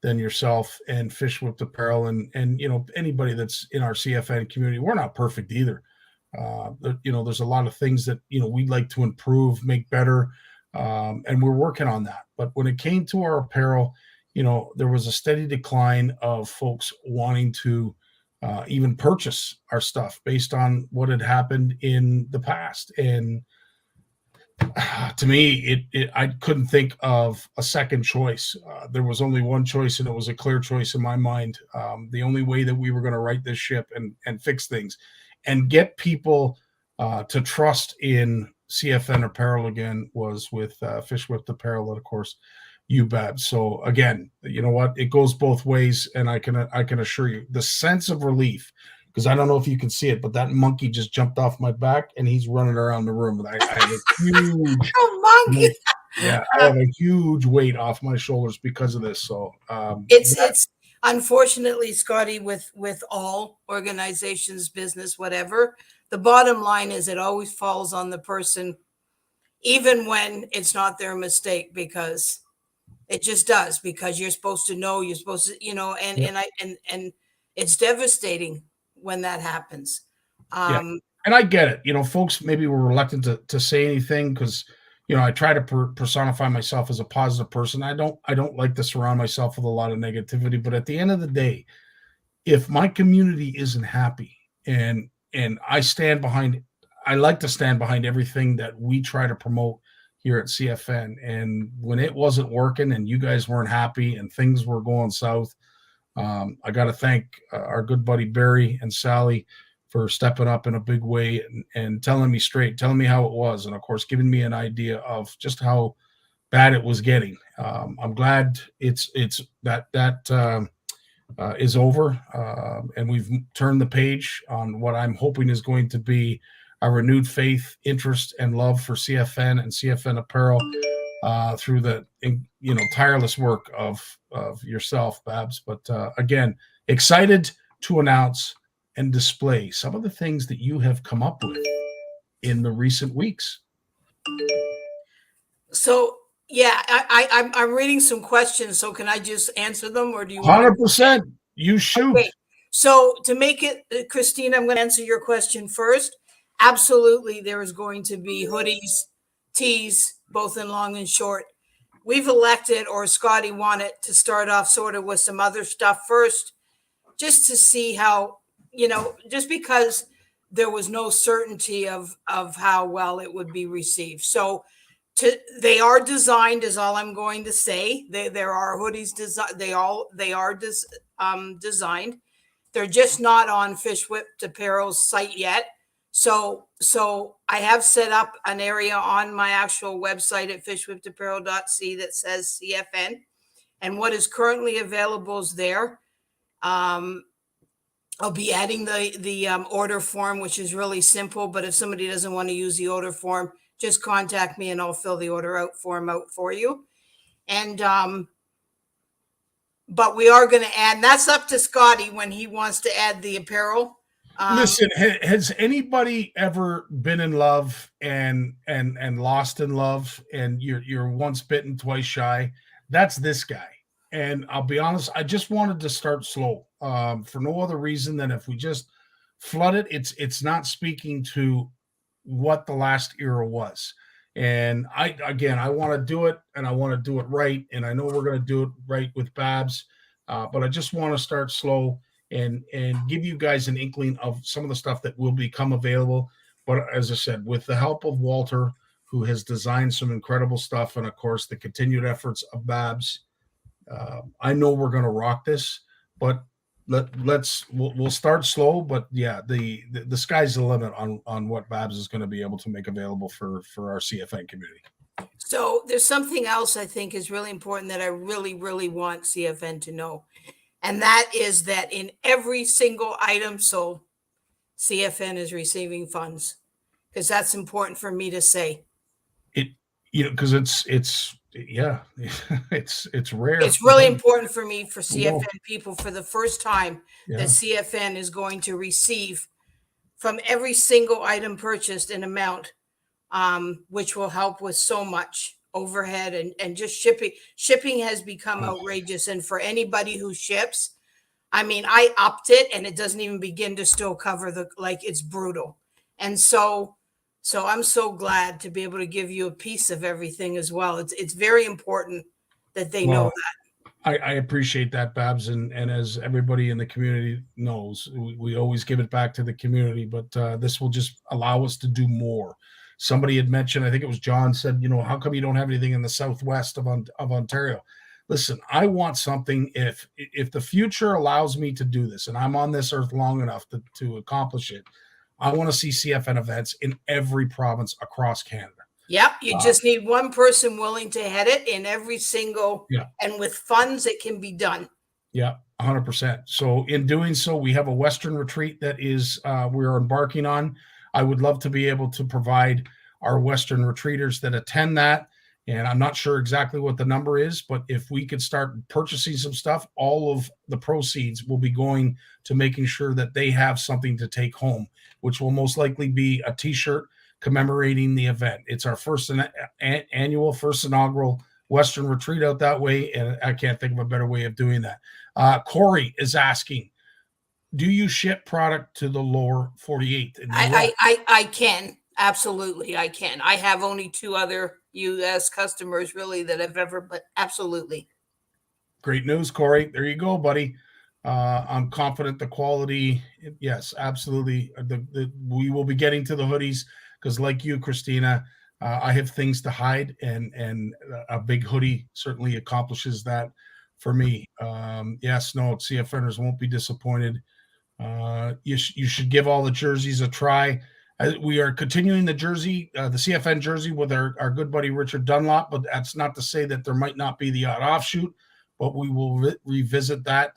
yourself and Fish Whipped Apparel and you know, anybody that's in our CFN community. We're not perfect either. You know, there's a lot of things that, you know, we'd like to improve, make better. And we're working on that. But when it came to our apparel, you know, there was a steady decline of folks wanting to even purchase our stuff based on what had happened in the past. And to me, I couldn't think of a second choice. There was only one choice, and it was a clear choice in my mind. The only way that we were going to right this ship and fix things and get people to trust in CFN Apparel again was with Fish Whipped Apparel, and of course, you, Babs. So again, you know what? It goes both ways, and I can assure you the sense of relief, because I don't know if you can see it, but that monkey just jumped off my back and he's running around the room. I have a huge monkey. Yeah, I have a huge weight off my shoulders because of this. So it's unfortunately, Scotty, with all organizations, business, whatever, the bottom line is it always falls on the person, even when it's not their mistake, because it just does, because you're supposed to know, you're supposed to, you know, and it's devastating when that happens. And I get it. You know, folks maybe were reluctant to say anything because, you know, I try to personify myself as a positive person. I don't like to surround myself with a lot of negativity, but at the end of the day, if my community isn't happy and I like to stand behind everything that we try to promote here at CFN. And when it wasn't working and you guys weren't happy and things were going south, I got to thank our good buddy Barry and Sally for stepping up in a big way and telling me how it was. And of course, giving me an idea of just how bad it was getting. I'm glad it's that is over. And we've turned the page on what I'm hoping is going to be a renewed faith, interest, and love for CFN and CFN Apparel through the, you know, tireless work of yourself, Babs. But again, excited to announce and display some of the things that you have come up with in the recent weeks. So yeah, I'm reading some questions. So can I just answer them, or do you? 100%. You shoot. Okay. So to make it, Christine, I'm going to answer your question first. Absolutely, there is going to be hoodies, tees, both in long and short. We've elected, or Scotty wanted to start off sort of with some other stuff first, just to see how, you know, just because there was no certainty of how well it would be received. So they are designed, is all I'm going to say. There are hoodies designed. They are designed. They're just not on Fish Whipped Apparel's site yet. So I have set up an area on my actual website at fishwhippedapparel.ca that says CFN, and what is currently available is there. I'll be adding the order form, which is really simple, but if somebody doesn't want to use the order form, just contact me and I'll fill the order form out for you. And but we are going to add, that's up to Scotty when he wants to add the apparel. Listen, has anybody ever been in love and lost in love, and you're once bitten, twice shy? That's this guy. And I'll be honest, I just wanted to start slow for no other reason than if we just flood it, it's not speaking to what the last era was. And I want to do it, and I want to do it right. And I know we're going to do it right with Babs, but I just want to start slow and give you guys an inkling of some of the stuff that will become available. But as I said, with the help of Walter, who has designed some incredible stuff, and of course the continued efforts of Babs, I know we're going to rock this. But we'll start slow. But yeah, the sky's the limit on what Babs is going to be able to make available for our CFN community. So there's something else I think is really important that I really, really want CFN to know. And that is that in every single item sold, CFN is receiving funds, because that's important for me to say. you know, because it's rare. It's really important for me, for CFN people, for the first time that CFN is going to receive from every single item purchased an amount, which will help with so much overhead and just shipping. Shipping has become outrageous. And for anybody who ships, I mean, I upped it and it doesn't even begin to still cover it's brutal. And so I'm so glad to be able to give you a piece of everything as well. It's very important that they know that. I appreciate that, Babs. And as everybody in the community knows, we always give it back to the community, but this will just allow us to do more. Somebody had mentioned, I think it was John, said, you know, how come you don't have anything in the southwest of Ontario? Listen, I want something, if the future allows me to do this, and I'm on this earth long enough to accomplish it, I want to see CFN events in every province across Canada. Yep. You just need one person willing to head it in every single, and with funds, it can be done. Yeah, 100%. So in doing so, we have a Western retreat that is we're embarking on. I would love to be able to provide our Western retreaters that attend that. And I'm not sure exactly what the number is, but if we could start purchasing some stuff, all of the proceeds will be going to making sure that they have something to take home, which will most likely be a t-shirt commemorating the event. It's our first inaugural Western retreat out that way. And I can't think of a better way of doing that. Corey is asking, do you ship product to the lower 48? I can. Absolutely. I can. I have only 2 other U.S. customers really that I've ever, but absolutely. Great news, Corey. There you go, buddy. I'm confident the quality. Yes, absolutely. We will be getting to the hoodies because like you, Christina, I have things to hide and a big hoodie certainly accomplishes that for me. Yes, no, CFNers won't be disappointed. You should give all the jerseys a try. We are continuing the jersey, the CFN jersey with our good buddy Richard Dunlop, but that's not to say that there might not be the odd offshoot, but we will revisit that.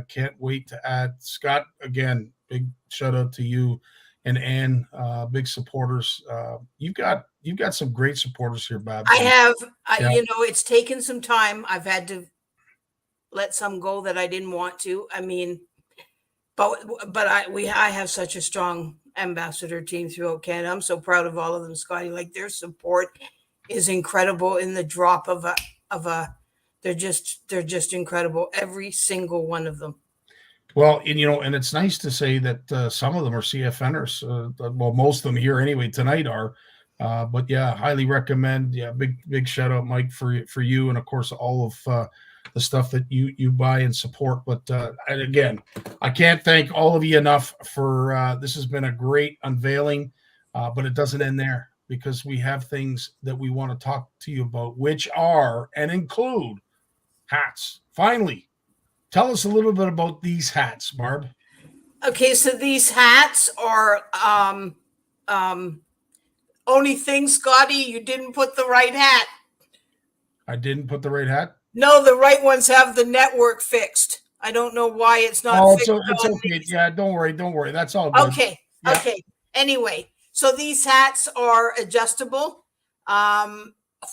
Can't wait to add. Scott, again, big shout out to you and Ann, big supporters. You've got some great supporters here, Babs. I have, you know, it's taken some time. I've had to let some go that I didn't want to. I mean, but I have such a strong ambassador team throughout Canada. I'm so proud of all of them, Scotty. Like their support is incredible in the drop of a they're just incredible. Every single one of them. Well, and you know, and it's nice to say that some of them are CFNers. Well, most of them here anyway tonight are. But yeah, highly recommend. Yeah, big shout out, Mike, for you, and of course all of the stuff that you buy and support. But and again, I can't thank all of you enough for this has been a great unveiling, but it doesn't end there because we have things that we want to talk to you about, which are and include hats. Finally, tell us a little bit about these hats, Barb. Okay, so these hats are only thing, Scotty, you didn't put the right hat. I didn't put the right hat? No, the right ones have the network fixed. I don't know why it's not fixed. So it's okay. Yeah, don't worry. That's all good. Okay. Yeah. Okay. Anyway, so these hats are adjustable,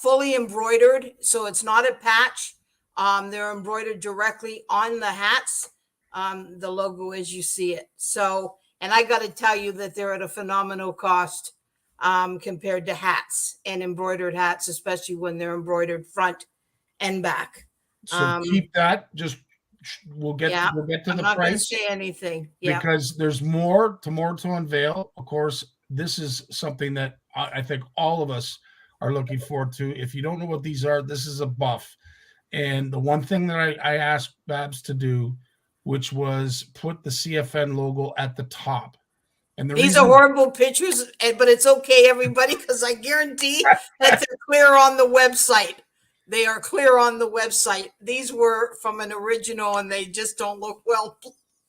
fully embroidered. So it's not a patch. They're embroidered directly on the hats. The logo as you see it. So, and I got to tell you that they're at a phenomenal cost compared to hats and embroidered hats, especially when they're embroidered front and back. So keep that. Just we'll get to the price. I'm not going to say anything because there's more to unveil. Of course, this is something that I think all of us are looking forward to. If you don't know what these are, this is a buff. And the one thing that I asked Babs to do, which was put the CFN logo at the top. And these are horrible pictures, but it's okay, everybody, because I guarantee that they're clear on the website. They are clear on the website. These were from an original, and they just don't look well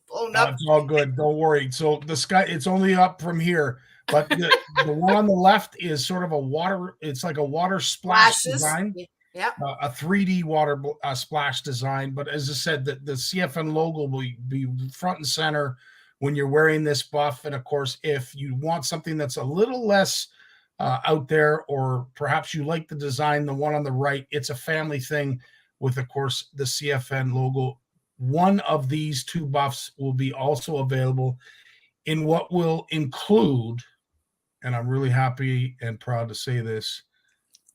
blown up. It's all good. Don't worry. So the sky, it's only up from here, but the one on the left is sort of a water. It's like a water splash design. Yeah, a 3D water splash design. But as I said, the CFN logo will be front and center when you're wearing this buff. And of course, if you want something that's a little less out there, or perhaps you like the design, the one on the right, it's a family thing with, of course, the CFN logo. One of these two buffs will be also available in what will include, and I'm really happy and proud to say this,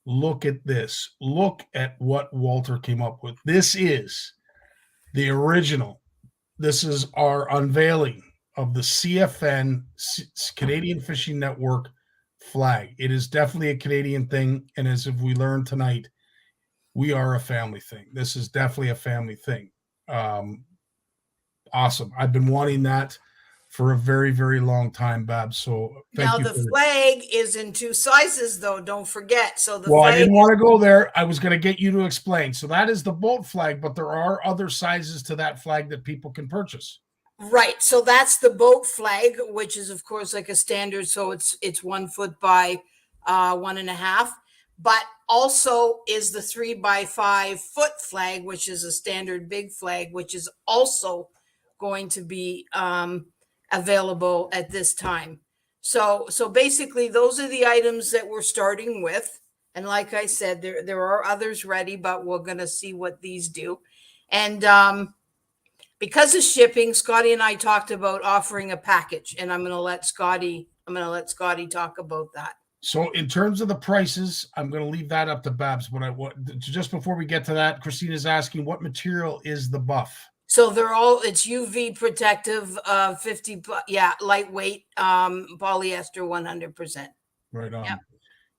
look at this. Look at what Walter came up with. This is the original. This is our unveiling of the CFN, Canadian Fishing Network flag. It is definitely a Canadian thing, and as if we learned tonight, we are a family thing. This is definitely a family thing. Awesome. I've been wanting that for a very, very long time, Babs. So now the flag is in 2 sizes, though. Don't forget. So the I didn't want to go there. I was going to get you to explain. So that is the boat flag, but there are other sizes to that flag that people can purchase. Right. So that's the boat flag, which is, of course, like a standard. So it's 1 foot by 1.5. But also is the 3 by 5 foot flag, which is a standard big flag, which is also going to be available at this time. So basically, those are the items that we're starting with. And like I said, there are others ready, but we're going to see what these do. And because of shipping, Scotty and I talked about offering a package, and I'm going to let Scotty talk about that. So in terms of the prices, I'm going to leave that up to Babs. But just before we get to that, Christina's asking, what material is the buff? So it's UV protective, 50, lightweight, polyester, 100%. Right on. Yep.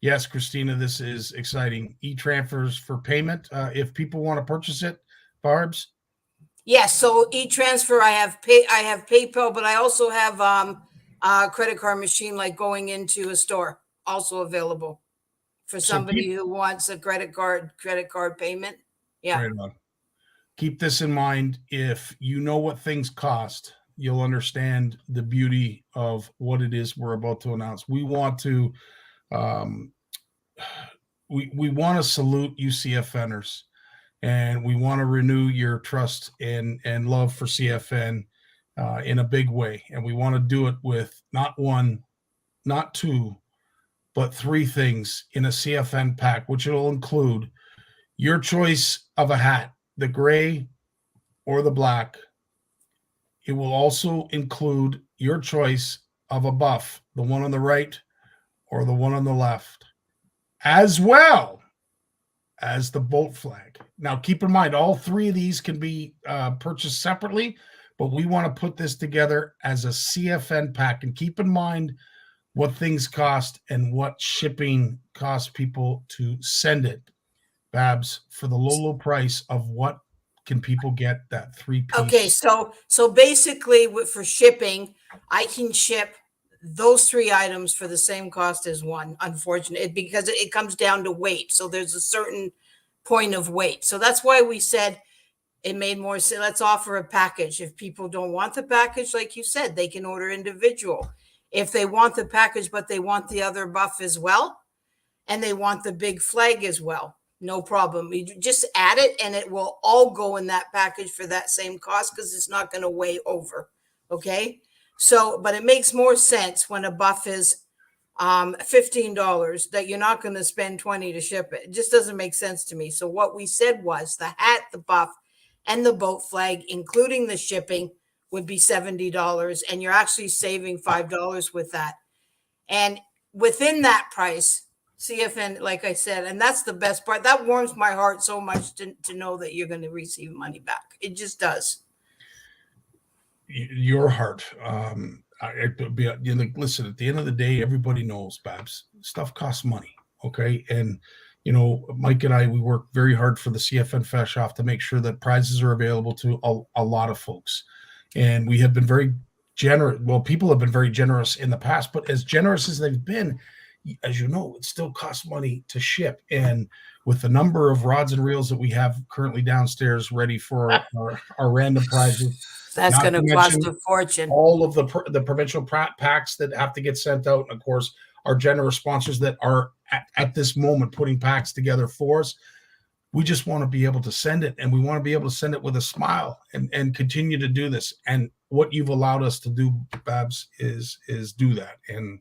Yes, Christina, this is exciting. E-transfers for payment. If people want to purchase it, Barbs? Yes. So e-transfer, I have PayPal, but I also have a credit card machine, like going into a store, also available for somebody who wants a credit card payment. Yeah. Right on. Keep this in mind. If you know what things cost, you'll understand the beauty of what it is we're about to announce. We want to we want to salute you CFNers, and we want to renew your trust and love for CFN in a big way. And we want to do it with not 1, not 2, but 3 things in a CFN pack, which will include your choice of a hat, the gray or the black. It will also include your choice of a buff, the one on the right or the one on the left, as well as the boat flag. Now, keep in mind, all 3 of these can be purchased separately, but we want to put this together as a CFN pack. And keep in mind what things cost and what shipping costs people to send it. Babs, for the low price of what can people get that 3-piece? Okay, so basically, for shipping, I can ship those 3 items for the same cost as one. Unfortunately, because it comes down to weight. So there's a certain point of weight. So that's why we said it made more sense. Let's offer a package. If people don't want the package, like you said, they can order individual. If they want the package, but they want the other buff as well, and they want the big flag as well, no problem. You just add it, and it will all go in that package for that same cost, because it's not going to weigh over. Okay. So, but it makes more sense when a buff is $15 that you're not going to spend $20 to ship it. It just doesn't make sense to me. So what we said was the hat, the buff, and the boat flag, including the shipping, would be $70, and you're actually saving $5 with that. And within that price, CFN, like I said, and that's the best part. That warms my heart so much to know that you're going to receive money back. It just does. Your heart. Listen, at the end of the day, everybody knows, Babs, stuff costs money. Okay. And, Mike and I, we work very hard for the CFN Fesh Off to make sure that prizes are available to a lot of folks. And we have been very generous. Well, people have been very generous in the past, but as generous as they've been, as you know, it still costs money to ship. And with the number of rods and reels that we have currently downstairs ready for our random prizes, that's going to cost a fortune. All of the provincial packs that have to get sent out, and of course, our generous sponsors that are at this moment putting packs together for us. We just want to be able to send it, and we want to be able to send it with a smile and continue to do this. And what you've allowed us to do, Babs, is do that. And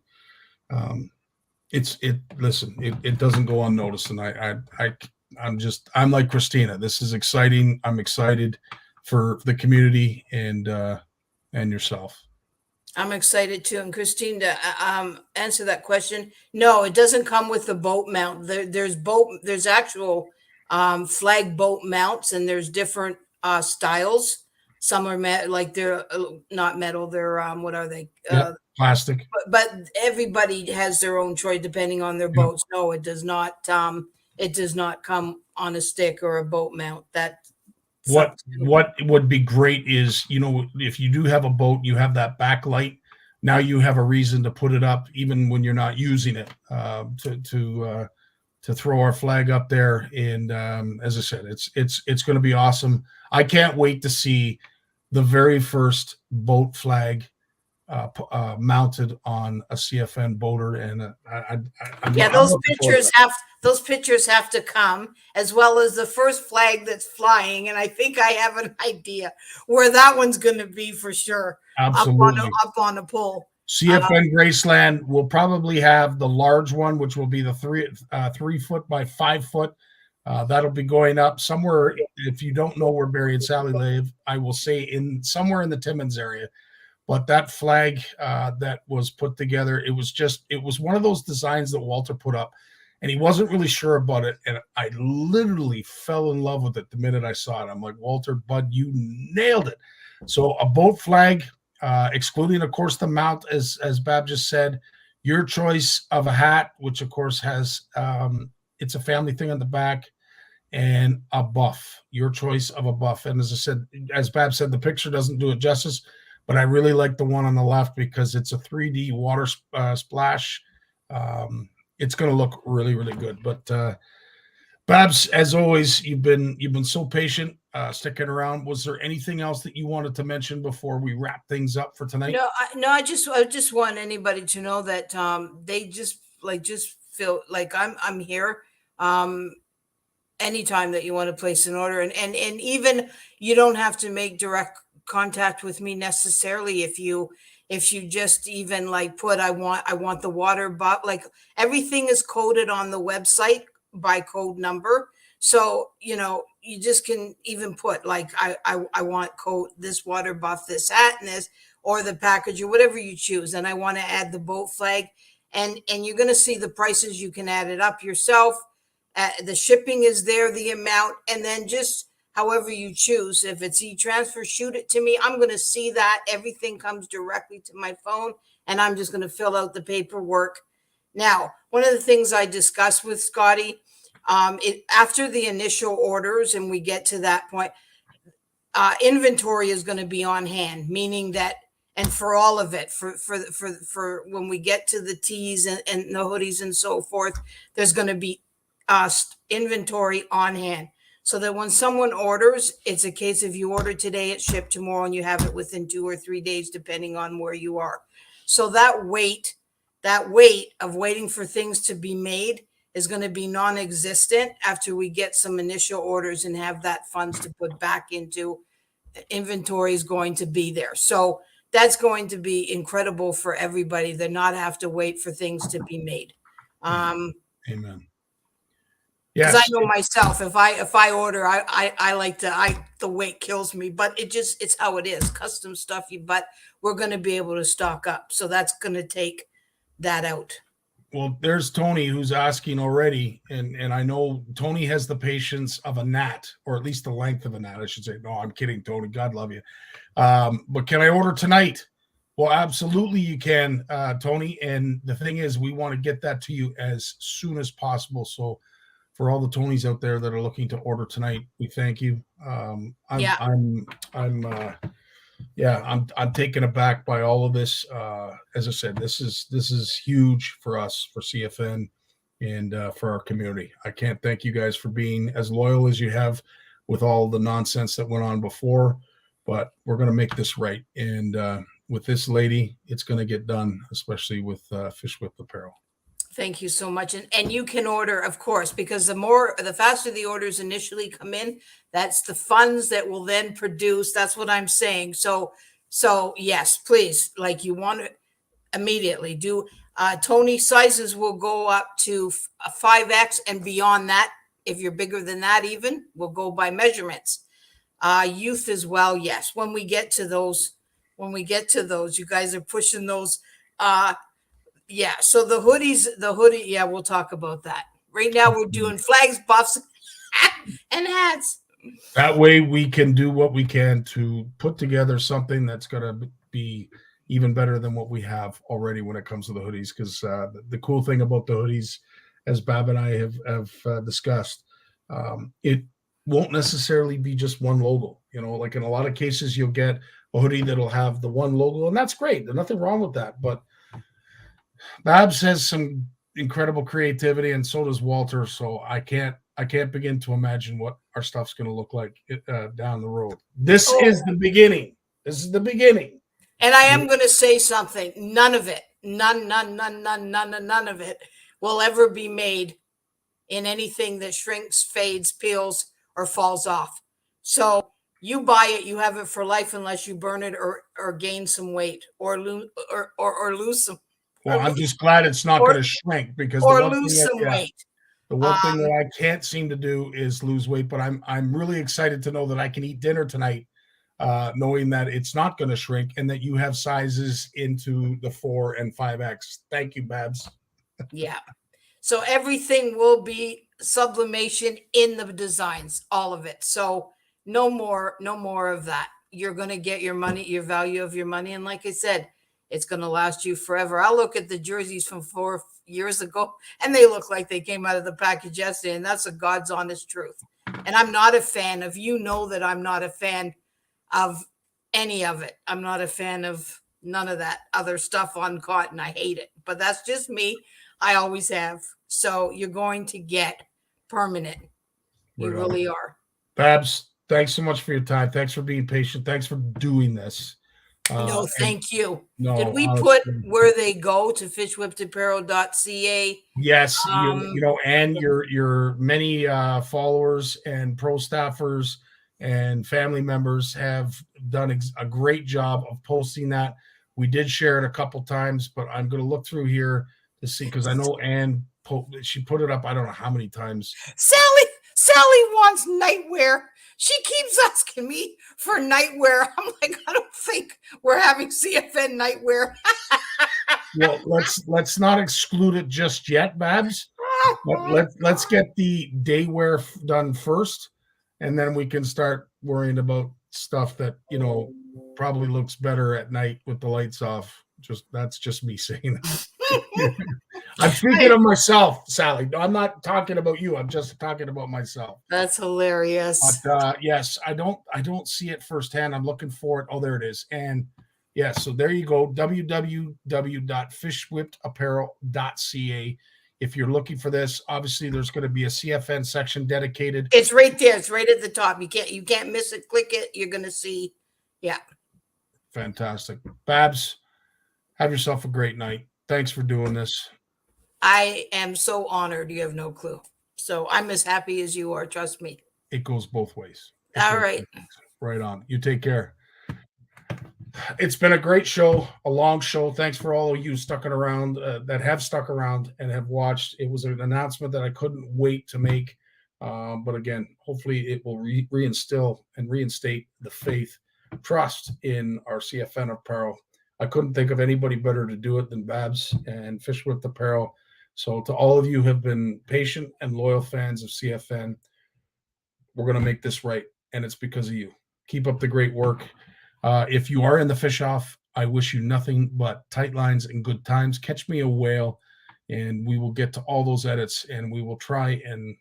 Listen, it doesn't go unnoticed, and I'm like Christina. This is exciting. I'm excited for the community and yourself. I'm excited too. And Christine, to answer that question, no, it doesn't come with the boat mount. There's actual flag boat mounts, and there's different styles. Some are like they're not metal. They're what are they? Plastic. But everybody has their own choice depending on their boats. No, it does not. It does not come on a stick or a boat mount. What would be great is, if you do have a boat, you have that backlight. Now you have a reason to put it up, even when you're not using it, to throw our flag up there. And as I said, it's going to be awesome. I can't wait to see the very first boat flag mounted on a CFN boater. And those pictures have to come, as well as the first flag that's flying. And I think I have an idea where that one's going to be for sure. Absolutely. Up on a pole. CFN Graceland will probably have the large one, which will be the 3 foot by 5 foot. That'll be going up somewhere. If you don't know where Barry and Sally live, I will say somewhere in the Timmins area. But that flag that was put together, it was one of those designs that Walter put up, and he wasn't really sure about it. And I literally fell in love with it the minute I saw it. I'm like, Walter, bud, you nailed it. So a boat flag, excluding, of course, the mount, as Bab just said, your choice of a hat, which of course has, it's a family thing on the back, and a buff, your choice of a buff. And as I said, as Bab said, the picture doesn't do it justice, but I really like the one on the left because it's a 3D water splash. It's going to look really, really good. But Babs, as always, you've been so patient, sticking around. Was there anything else that you wanted to mention before we wrap things up for tonight? I just want anybody to know that they just feel like I'm here. Anytime that you want to place an order, and even you don't have to make direct contact with me necessarily. If you just even like put I want the water, but like everything is coded on the website by code number, so you just can even put like I want code this water buff, this hat, and this, or the package, or whatever you choose, and I want to add the boat flag, and you're going to see the prices. You can add it up yourself. The shipping is there, the amount, and then just however you choose. If it's e-transfer, shoot it to me. I'm going to see that. Everything comes directly to my phone, and I'm just going to fill out the paperwork. Now, one of the things I discussed with Scotty, after the initial orders and we get to that point, inventory is going to be on hand, meaning that, and for all of it, for when we get to the tees and the hoodies and so forth, there's going to be inventory on hand. So that when someone orders, it's a case of you order today, it's shipped tomorrow, and you have it within 2 or 3 days, depending on where you are. So that weight of waiting for things to be made is going to be non-existent after we get some initial orders and have that funds to put back into inventory is going to be there. So that's going to be incredible for everybody to not have to wait for things to be made. Amen. Because I know myself, if I order, I like to, the weight kills me, but it's how it is, custom stuff. But we're going to be able to stock up, so that's going to take that out. Well, there's Tony who's asking already, and I know Tony has the patience of a gnat, or at least the length of a gnat, I should say. No, I'm kidding, Tony. God love you. But can I order tonight? Well, absolutely you can, Tony. And the thing is, we want to get that to you as soon as possible. So for all the Tonys out there that are looking to order tonight, we thank you. I'm taken aback by all of this. As I said, this is huge for us, for CFN, and for our community. I can't thank you guys for being as loyal as you have with all the nonsense that went on before, but we're going to make this right. And with this lady, it's going to get done, especially with Fish Whip Apparel. Thank you so much. And you can order, of course, because the faster the orders initially come in, that's the funds that will then produce. That's what I'm saying. So yes, please, like you want to, immediately. Tony, sizes will go up to a 5X and beyond that. If you're bigger than that, even we'll go by measurements. Youth as well. Yes. When we get to those, you guys are pushing those. Yeah. So the hoodie. Yeah. We'll talk about that. Right now we're doing flags, buffs, and hats. That way we can do what we can to put together something that's going to be even better than what we have already when it comes to the hoodies. Because the cool thing about the hoodies, as Bab and I have discussed, it won't necessarily be just one logo. You know, like in a lot of cases, you'll get a hoodie that'll have the one logo, and that's great. There's nothing wrong with that. But Babs has some incredible creativity, and so does Walter. So I can't begin to imagine what our stuff's going to look like down the road. This is the beginning. This is the beginning. And I am going to say something. None of it, none of it will ever be made in anything that shrinks, fades, peels, or falls off. So you buy it, you have it for life unless you burn it or gain some weight or lose some. Well, I'm just glad it's not going to shrink, because lose some weight. The one thing that I can't seem to do is lose weight, but I'm really excited to know that I can eat dinner tonight, knowing that it's not going to shrink and that you have sizes into the 4 and 5X. Thank you, Babs. Yeah. So everything will be sublimation in the designs, all of it. So no more of that. You're going to get your money, your value of your money. And like I said, it's going to last you forever. I look at the jerseys from 4 years ago and they look like they came out of the package yesterday. And that's a God's honest truth. And I'm not a fan of, that I'm not a fan of any of it. I'm not a fan of none of that other stuff on cotton. I hate it, but that's just me. I always have. So you're going to get permanent. You really are. Babs, thanks so much for your time. Thanks for being patient. Thanks for doing this. No, thank you. No, did we honestly, put where they go to fishwhippedapparel.ca? Yes, and your many followers and pro staffers and family members have done a great job of posting that. We did share it a couple times, but I'm going to look through here to see, because I know Ann she put it up I don't know how many times. Sally wants nightwear. She keeps asking me for nightwear. I'm like, I don't think we're having CFN nightwear. Well, let's not exclude it just yet, Babs. But let's get the day wear done first, and then we can start worrying about stuff that probably looks better at night with the lights off. That's just me saying that. I'm speaking of myself, Sally. I'm not talking about you. I'm just talking about myself. That's hilarious. But yes, I don't see it firsthand. I'm looking for it. Oh, there it is. And yes, so there you go. www.fishwhippedapparel.ca. If you're looking for this, obviously there's going to be a CFN section dedicated. It's right there. It's right at the top. You can't miss it. Click it. You're going to see. Yeah. Fantastic. Babs, have yourself a great night. Thanks for doing this. I am so honored. You have no clue. So I'm as happy as you are. Trust me. It goes both ways. All right. Right on. You take care. It's been a great show, a long show. Thanks for all of you sticking around, that have stuck around and have watched. It was an announcement that I couldn't wait to make. But again, hopefully it will reinstill and reinstate the faith, trust in our CFN apparel. I couldn't think of anybody better to do it than Babs and Fish Whipped Apparel. So to all of you who have been patient and loyal fans of CFN, we're going to make this right. And it's because of you. Keep up the great work. If you are in the fish off, I wish you nothing but tight lines and good times. Catch me a whale, and we will get to all those edits, and we will try and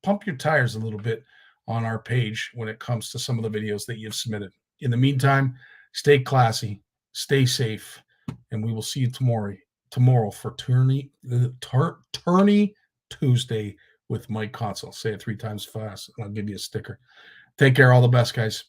pump your tires a little bit on our page when it comes to some of the videos that you've submitted. In the meantime, stay classy. Stay safe, and we will see you tomorrow for Tourney Tuesday with Mike Console. Say it 3 times fast, and I'll give you a sticker. Take care. All the best, guys.